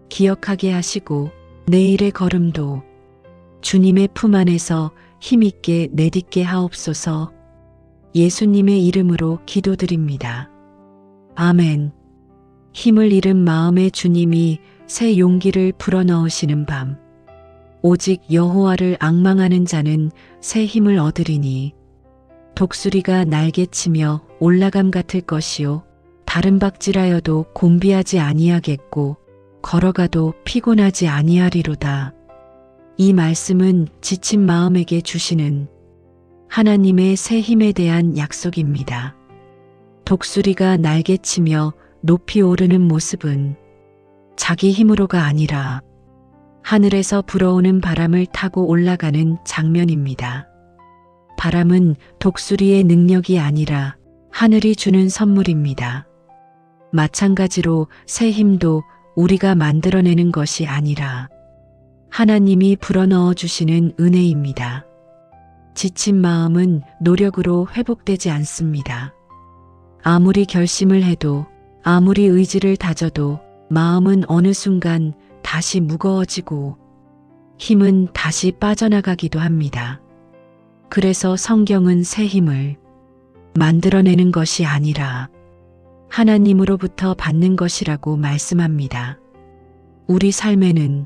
기억하게 하시고 내일의 걸음도 주님의 품 안에서 힘있게 내딛게 하옵소서. 예수님의 이름으로 기도드립니다. 아멘. 힘을 잃은 마음의 주님이 새 용기를 불어넣으시는 밤. 오직 여호와를 앙망하는 자는 새 힘을 얻으리니 독수리가 날개치며 올라감 같을 것이요 다른 박질하여도 곤비하지 아니하겠고 걸어가도 피곤하지 아니하리로다. 이 말씀은 지친 마음에게 주시는 하나님의 새 힘에 대한 약속입니다. 독수리가 날개치며 높이 오르는 모습은 자기 힘으로가 아니라 하늘에서 불어오는 바람을 타고 올라가는 장면입니다. 바람은 독수리의 능력이 아니라 하늘이 주는 선물입니다. 마찬가지로 새 힘도 우리가 만들어내는 것이 아니라 하나님이 불어넣어 주시는 은혜입니다. 지친 마음은 노력으로 회복되지 않습니다. 아무리 결심을 해도 아무리 의지를 다져도 마음은 어느 순간 다시 무거워지고 힘은 다시 빠져나가기도 합니다. 그래서 성경은 새 힘을 만들어내는 것이 아니라 하나님으로부터 받는 것이라고 말씀합니다. 우리 삶에는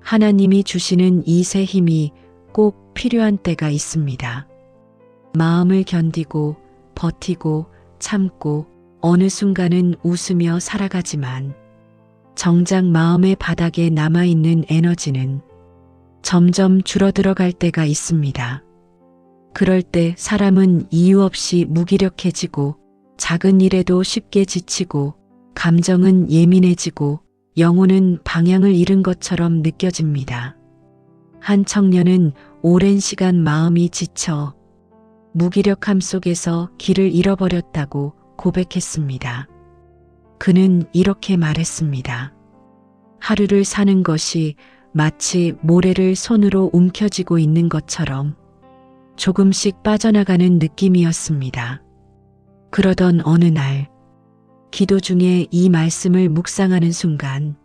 하나님이 주시는 이 새 힘이 꼭 필요한 때가 있습니다. 마음을 견디고 버티고 참고 어느 순간은 웃으며 살아가지만 정작 마음의 바닥에 남아있는 에너지는 점점 줄어들어갈 때가 있습니다. 그럴 때 사람은 이유 없이 무기력해지고 작은 일에도 쉽게 지치고 감정은 예민해지고 영혼은 방향을 잃은 것처럼 느껴집니다. 한 청년은 오랜 시간 마음이 지쳐 무기력함 속에서 길을 잃어버렸다고 고백했습니다. 그는 이렇게 말했습니다. 하루를 사는 것이 마치 모래를 손으로 움켜쥐고 있는 것처럼 조금씩 빠져나가는 느낌이었습니다. 그러던 어느 날 기도 중에 이 말씀을 묵상하는 순간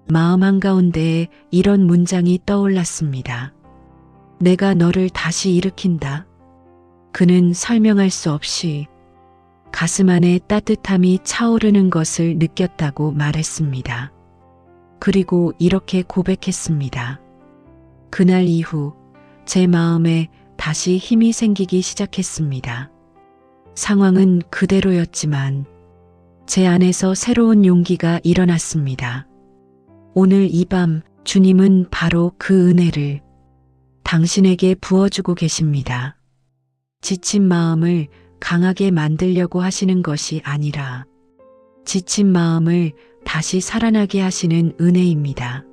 마음 한가운데에 이런 문장이 떠올랐습니다. 내가 너를 다시 일으킨다. 그는 설명할 수 없이 가슴 안에 따뜻함이 차오르는 것을 느꼈다고 말했습니다. 그리고 이렇게 고백했습니다. 그날 이후 제 마음에 다시 힘이 생기기 시작했습니다. 상황은 그대로였지만 제 안에서 새로운 용기가 일어났습니다. 오늘 이 밤 주님은 바로 그 은혜를 당신에게 부어주고 계십니다. 지친 마음을 강하게 만들려고 하시는 것이 아니라 지친 마음을 다시 살아나게 하시는 은혜입니다.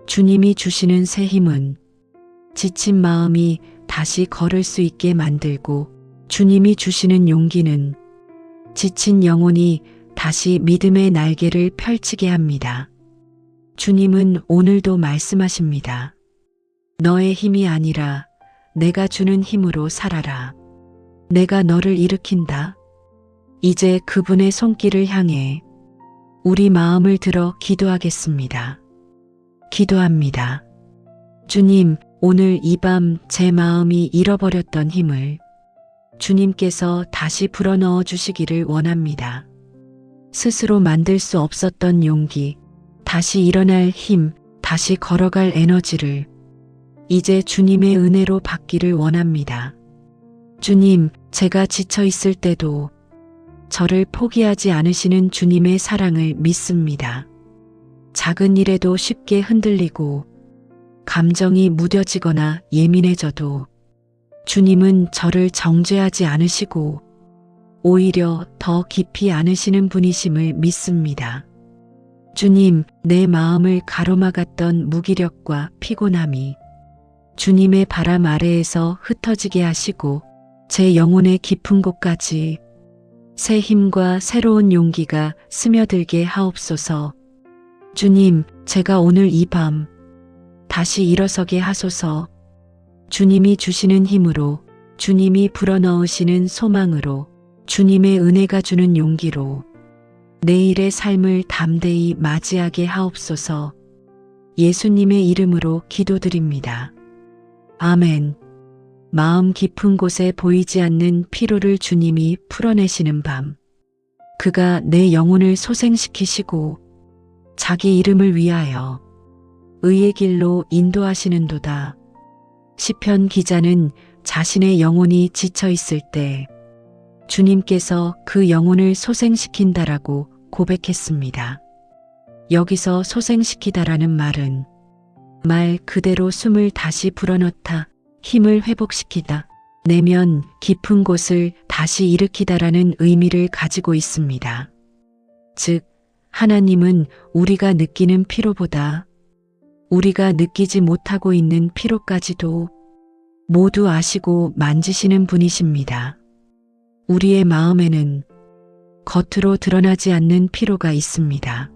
주님이 주시는 새 힘은 지친 마음이 다시 걸을 수 있게 만들고 주님이 주시는 용기는 지친 영혼이 다시 믿음의 날개를 펼치게 합니다. 주님은 오늘도 말씀하십니다. 너의 힘이 아니라 내가 주는 힘으로 살아라. 내가 너를 일으킨다. 이제 그분의 손길을 향해 우리 마음을 들어 기도하겠습니다. 기도합니다. 주님, 오늘 이 밤 제 마음이 잃어버렸던 힘을 주님께서 다시 불어넣어 주시기를 원합니다. 스스로 만들 수 없었던 용기, 다시 일어날 힘, 다시 걸어갈 에너지를 이제 주님의 은혜로 받기를 원합니다. 주님, 제가 지쳐 있을 때도 저를 포기하지 않으시는 주님의 사랑을 믿습니다. 작은 일에도 쉽게 흔들리고 감정이 무뎌지거나 예민해져도 주님은 저를 정죄하지 않으시고 오히려 더 깊이 안으시는 분이심을 믿습니다. 주님, 내 마음을 가로막았던 무기력과 피곤함이 주님의 바람 아래에서 흩어지게 하시고 제 영혼의 깊은 곳까지 새 힘과 새로운 용기가 스며들게 하옵소서. 주님, 제가 오늘 이 밤 다시 일어서게 하소서. 주님이 주시는 힘으로, 주님이 불어넣으시는 소망으로, 주님의 은혜가 주는 용기로 내일의 삶을 담대히 맞이하게 하옵소서. 예수님의 이름으로 기도드립니다. 아멘. 마음 깊은 곳에 보이지 않는 피로를 주님이 풀어내시는 밤. 그가 내 영혼을 소생시키시고 자기 이름을 위하여 의의 길로 인도하시는도다. 시편 기자는 자신의 영혼이 지쳐 있을 때 주님께서 그 영혼을 소생시킨다라고 고백했습니다. 여기서 소생시키다라는 말은 말 그대로 숨을 다시 불어넣다, 힘을 회복시키다, 내면 깊은 곳을 다시 일으키다라는 의미를 가지고 있습니다. 즉, 하나님은 우리가 느끼는 피로보다 우리가 느끼지 못하고 있는 피로까지도 모두 아시고 만지시는 분이십니다. 우리의 마음에는 겉으로 드러나지 않는 피로가 있습니다.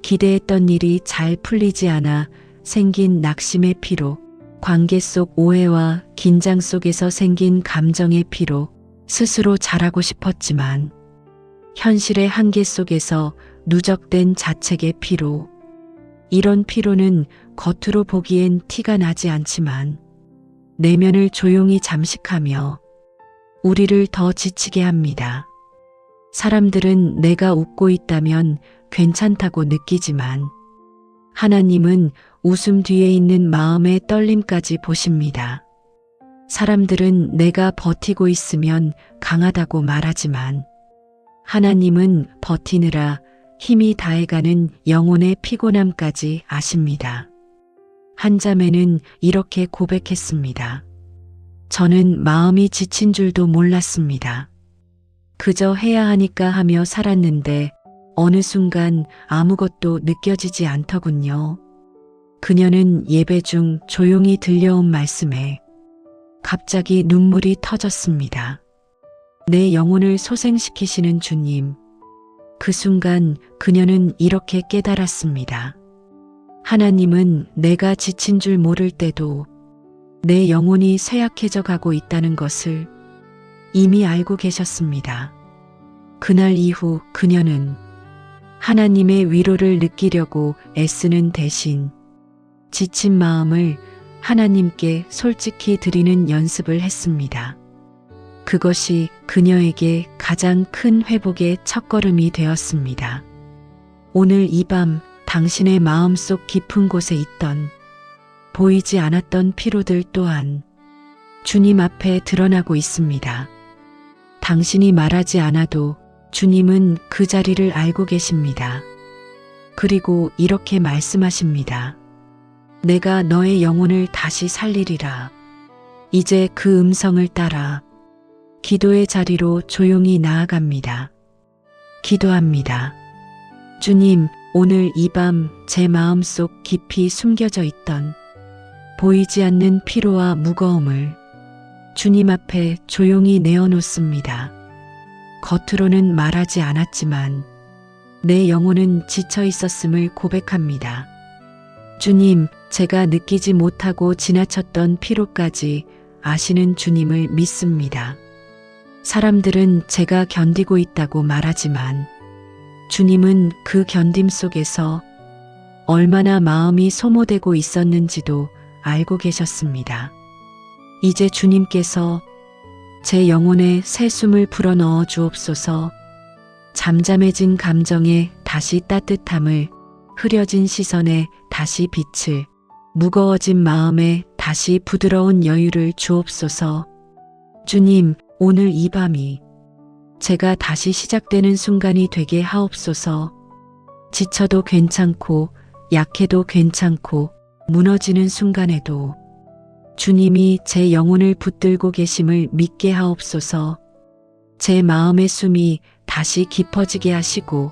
기대했던 일이 잘 풀리지 않아 생긴 낙심의 피로, 관계 속 오해와 긴장 속에서 생긴 감정의 피로, 스스로 잘하고 싶었지만 현실의 한계 속에서 누적된 자책의 피로. 이런 피로는 겉으로 보기엔 티가 나지 않지만 내면을 조용히 잠식하며 우리를 더 지치게 합니다. 사람들은 내가 웃고 있다면 괜찮다고 느끼지만 하나님은 웃음 뒤에 있는 마음의 떨림까지 보십니다. 사람들은 내가 버티고 있으면 강하다고 말하지만 하나님은 버티느라 힘이 다해가는 영혼의 피곤함까지 아십니다. 한 자매는 이렇게 고백했습니다. 저는 마음이 지친 줄도 몰랐습니다. 그저 해야 하니까 하며 살았는데 어느 순간 아무것도 느껴지지 않더군요. 그녀는 예배 중 조용히 들려온 말씀에 갑자기 눈물이 터졌습니다. 내 영혼을 소생시키시는 주님. 그 순간 그녀는 이렇게 깨달았습니다. 하나님은 내가 지친 줄 모를 때도 내 영혼이 쇠약해져 가고 있다는 것을 이미 알고 계셨습니다. 그날 이후 그녀는 하나님의 위로를 느끼려고 애쓰는 대신 지친 마음을 하나님께 솔직히 드리는 연습을 했습니다. 그것이 그녀에게 가장 큰 회복의 첫걸음이 되었습니다. 오늘 이 밤 당신의 마음속 깊은 곳에 있던 보이지 않았던 피로들 또한 주님 앞에 드러나고 있습니다. 당신이 말하지 않아도 주님은 그 자리를 알고 계십니다. 그리고 이렇게 말씀하십니다. 내가 너의 영혼을 다시 살리리라. 이제 그 음성을 따라 기도의 자리로 조용히 나아갑니다. 기도합니다. 주님, 오늘 이 밤 제 마음속 깊이 숨겨져 있던 보이지 않는 피로와 무거움을 주님 앞에 조용히 내어놓습니다. 겉으로는 말하지 않았지만 내 영혼은 지쳐 있었음을 고백합니다. 주님, 제가 느끼지 못하고 지나쳤던 피로까지 아시는 주님을 믿습니다. 사람들은 제가 견디고 있다고 말하지만 주님은 그 견딤 속에서 얼마나 마음이 소모되고 있었는지도 알고 계셨습니다. 이제 주님께서 제 영혼에 새 숨을 불어넣어 주옵소서. 잠잠해진 감정에 다시 따뜻함을, 흐려진 시선에 다시 빛을, 무거워진 마음에 다시 부드러운 여유를 주옵소서. 주님, 오늘 이 밤이 제가 다시 시작되는 순간이 되게 하옵소서. 지쳐도 괜찮고 약해도 괜찮고 무너지는 순간에도 주님이 제 영혼을 붙들고 계심을 믿게 하옵소서. 제 마음의 숨이 다시 깊어지게 하시고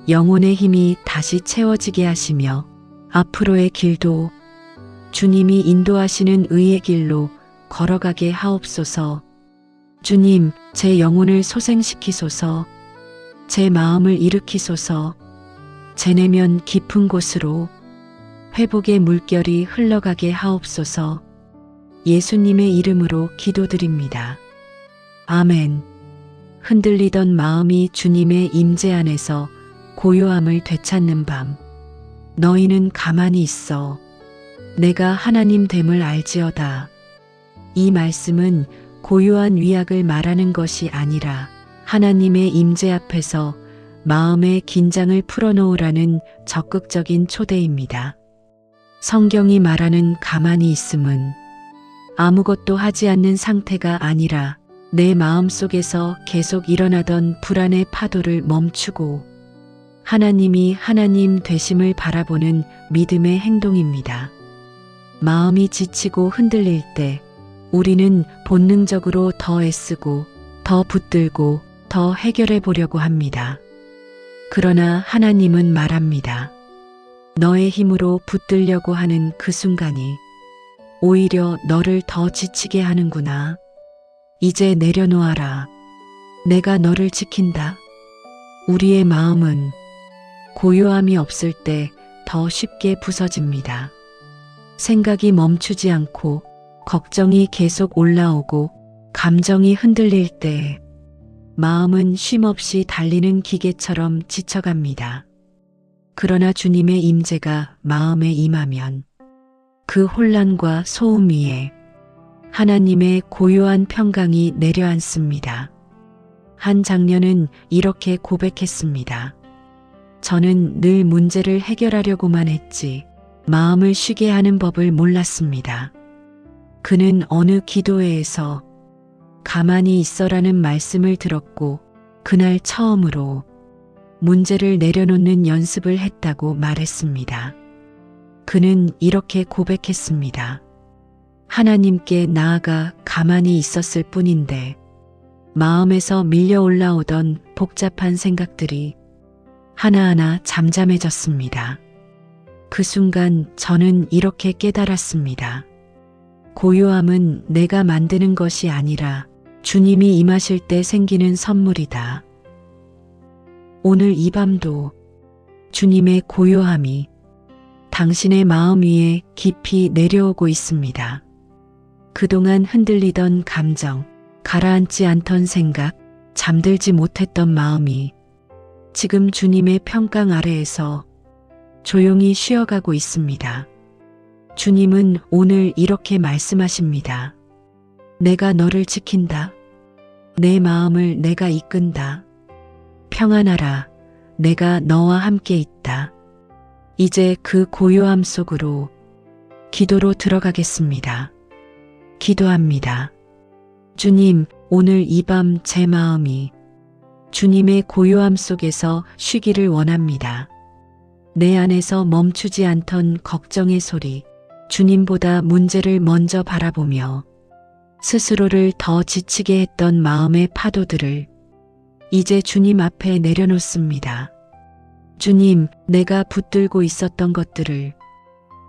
영혼의 힘이 다시 채워지게 하시며 앞으로의 길도 주님이 인도하시는 의의 길로 걸어가게 하옵소서. 주님, 제 영혼을 소생시키소서. 제 마음을 일으키소서. 제 내면 깊은 곳으로 회복의 물결이 흘러가게 하옵소서. 예수님의 이름으로 기도드립니다. 아멘. 흔들리던 마음이 주님의 임재 안에서 고요함을 되찾는 밤. 너희는 가만히 있어. 내가 하나님 됨을 알지어다. 이 말씀은 고요한 위약을 말하는 것이 아니라 하나님의 임재 앞에서 마음의 긴장을 풀어놓으라는 적극적인 초대입니다. 성경이 말하는 가만히 있음은 아무것도 하지 않는 상태가 아니라 내 마음 속에서 계속 일어나던 불안의 파도를 멈추고 하나님이 하나님 되심을 바라보는 믿음의 행동입니다. 마음이 지치고 흔들릴 때 우리는 본능적으로 더 애쓰고 더 붙들고 더 해결해 보려고 합니다. 그러나 하나님은 말합니다. 너의 힘으로 붙들려고 하는 그 순간이 오히려 너를 더 지치게 하는구나. 이제 내려놓아라. 내가 너를 지킨다. 우리의 마음은 고요함이 없을 때 더 쉽게 부서집니다. 생각이 멈추지 않고 걱정이 계속 올라오고 감정이 흔들릴 때 마음은 쉼없이 달리는 기계처럼 지쳐갑니다. 그러나 주님의 임재가 마음에 임하면 그 혼란과 소음 위에 하나님의 고요한 평강이 내려앉습니다. 한 장녀는 이렇게 고백했습니다. 저는 늘 문제를 해결하려고만 했지 마음을 쉬게 하는 법을 몰랐습니다. 그는 어느 기도회에서 가만히 있어라는 말씀을 들었고 그날 처음으로 문제를 내려놓는 연습을 했다고 말했습니다. 그는 이렇게 고백했습니다. 하나님께 나아가 가만히 있었을 뿐인데 마음에서 밀려 올라오던 복잡한 생각들이 하나하나 잠잠해졌습니다. 그 순간 저는 이렇게 깨달았습니다. 고요함은 내가 만드는 것이 아니라 주님이 임하실 때 생기는 선물이다. 오늘 이 밤도 주님의 고요함이 당신의 마음 위에 깊이 내려오고 있습니다. 그동안 흔들리던 감정, 가라앉지 않던 생각, 잠들지 못했던 마음이 지금 주님의 평강 아래에서 조용히 쉬어가고 있습니다. 주님은 오늘 이렇게 말씀하십니다. 내가 너를 지킨다. 내 마음을 내가 이끈다. 평안하라. 내가 너와 함께 있다. 이제 그 고요함 속으로 기도로 들어가겠습니다. 기도합니다. 주님, 오늘 이 밤 제 마음이 주님의 고요함 속에서 쉬기를 원합니다. 내 안에서 멈추지 않던 걱정의 소리, 주님보다 문제를 먼저 바라보며 스스로를 더 지치게 했던 마음의 파도들을 이제 주님 앞에 내려놓습니다. 주님, 내가 붙들고 있었던 것들을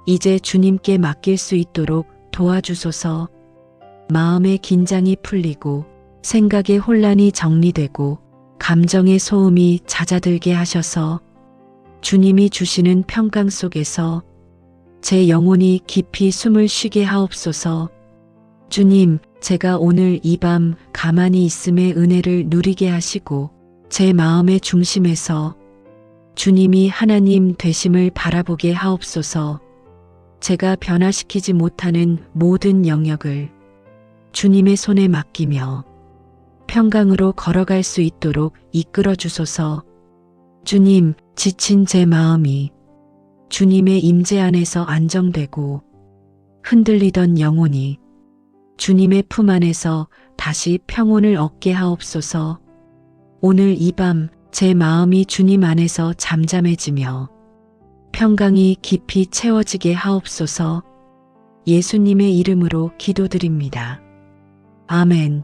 이제 주님께 맡길 수 있도록 도와주소서. 마음의 긴장이 풀리고 생각의 혼란이 정리되고 감정의 소음이 잦아들게 하셔서 주님이 주시는 평강 속에서 제 영혼이 깊이 숨을 쉬게 하옵소서. 주님, 제가 오늘 이 밤 가만히 있음의 은혜를 누리게 하시고 제 마음의 중심에서 주님이 하나님 되심을 바라보게 하옵소서. 제가 변화시키지 못하는 모든 영역을 주님의 손에 맡기며 평강으로 걸어갈 수 있도록 이끌어 주소서. 주님, 지친 제 마음이 주님의 임재 안에서 안정되고 흔들리던 영혼이 주님의 품 안에서 다시 평온을 얻게 하옵소서. 오늘 이 밤 제 마음이 주님 안에서 잠잠해지며 평강이 깊이 채워지게 하옵소서. 예수님의 이름으로 기도드립니다. 아멘.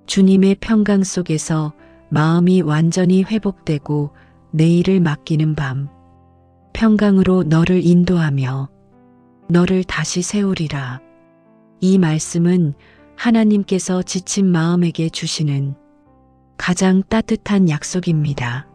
주님의 평강 속에서 마음이 완전히 회복되고 내일을 맡기는 밤. 평강으로 너를 인도하며 너를 다시 세우리라. 이 말씀은 하나님께서 지친 마음에게 주시는 가장 따뜻한 약속입니다.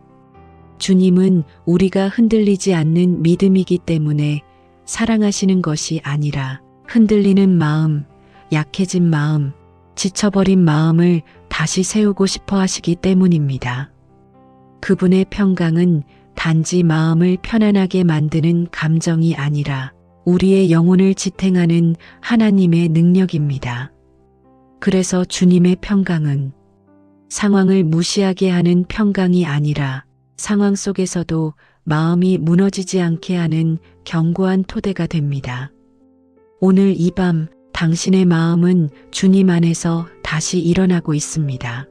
주님은 우리가 흔들리지 않는 믿음이기 때문에 사랑하시는 것이 아니라 흔들리는 마음, 약해진 마음, 지쳐버린 마음을 다시 세우고 싶어 하시기 때문입니다. 그분의 평강은 단지 마음을 편안하게 만드는 감정이 아니라 우리의 영혼을 지탱하는 하나님의 능력입니다. 그래서 주님의 평강은 상황을 무시하게 하는 평강이 아니라 상황 속에서도 마음이 무너지지 않게 하는 견고한 토대가 됩니다. 오늘 이 밤 당신의 마음은 주님 안에서 다시 일어나고 있습니다.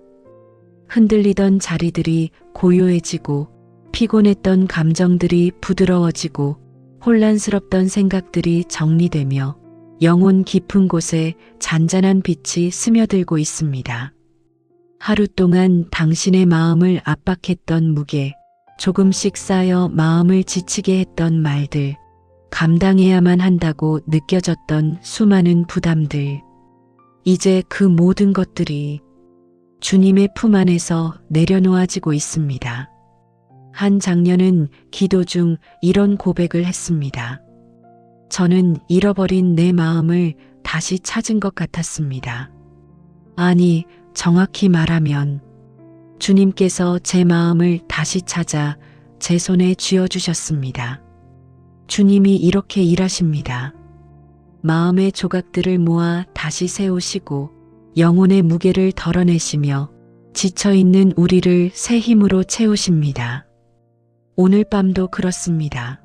흔들리던 자리들이 고요해지고 피곤했던 감정들이 부드러워지고 혼란스럽던 생각들이 정리되며 영혼 깊은 곳에 잔잔한 빛이 스며들고 있습니다. 하루 동안 당신의 마음을 압박했던 무게, 조금씩 쌓여 마음을 지치게 했던 말들, 감당해야만 한다고 느껴졌던 수많은 부담들. 이제 그 모든 것들이 주님의 품 안에서 내려놓아지고 있습니다. 한 장녀는 기도 중 이런 고백을 했습니다. 저는 잃어버린 내 마음을 다시 찾은 것 같았습니다. 아니, 정확히 말하면 주님께서 제 마음을 다시 찾아 제 손에 쥐어주셨습니다. 주님이 이렇게 일하십니다. 마음의 조각들을 모아 다시 세우시고 영혼의 무게를 덜어내시며 지쳐있는 우리를 새 힘으로 채우십니다. 오늘 밤도 그렇습니다.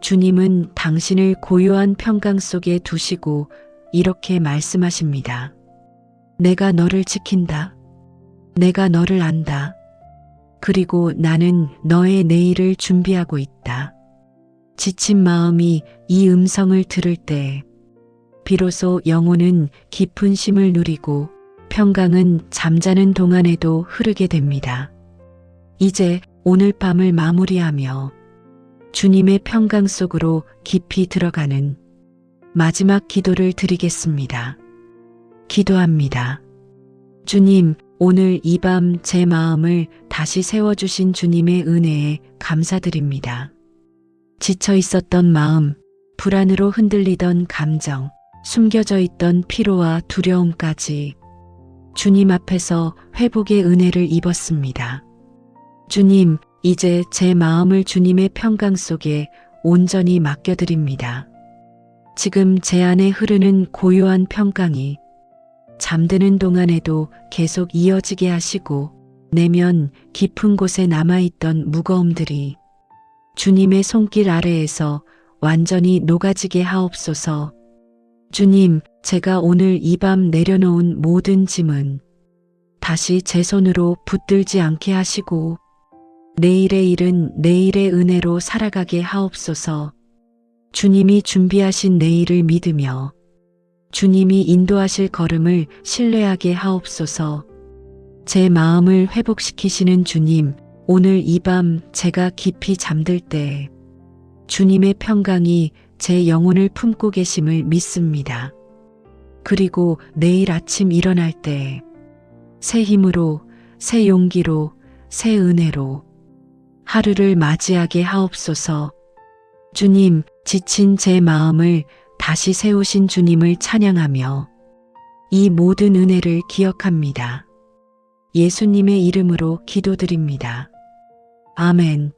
주님은 당신을 고요한 평강 속에 두시고 이렇게 말씀하십니다. 내가 너를 지킨다. 내가 너를 안다. 그리고 나는 너의 내일을 준비하고 있다. 지친 마음이 이 음성을 들을 때 비로소 영혼은 깊은 쉼을 누리고 평강은 잠자는 동안에도 흐르게 됩니다. 이제 오늘 밤을 마무리하며 주님의 평강 속으로 깊이 들어가는 마지막 기도를 드리겠습니다. 기도합니다. 주님, 오늘 이 밤 제 마음을 다시 세워주신 주님의 은혜에 감사드립니다. 지쳐 있었던 마음, 불안으로 흔들리던 감정, 숨겨져 있던 피로와 두려움까지 주님 앞에서 회복의 은혜를 입었습니다. 주님, 이제 제 마음을 주님의 평강 속에 온전히 맡겨드립니다. 지금 제 안에 흐르는 고요한 평강이 잠드는 동안에도 계속 이어지게 하시고 내면 깊은 곳에 남아있던 무거움들이 주님의 손길 아래에서 완전히 녹아지게 하옵소서. 주님, 제가 오늘 이 밤 내려놓은 모든 짐은 다시 제 손으로 붙들지 않게 하시고 내일의 일은 내일의 은혜로 살아가게 하옵소서. 주님이 준비하신 내일을 믿으며 주님이 인도하실 걸음을 신뢰하게 하옵소서. 제 마음을 회복시키시는 주님, 오늘 이 밤 제가 깊이 잠들 때 주님의 평강이 제 영혼을 품고 계심을 믿습니다. 그리고 내일 아침 일어날 때 새 힘으로, 새 용기로, 새 은혜로 하루를 맞이하게 하옵소서. 주님, 지친 제 마음을 다시 세우신 주님을 찬양하며 이 모든 은혜를 기억합니다. 예수님의 이름으로 기도드립니다. 아멘.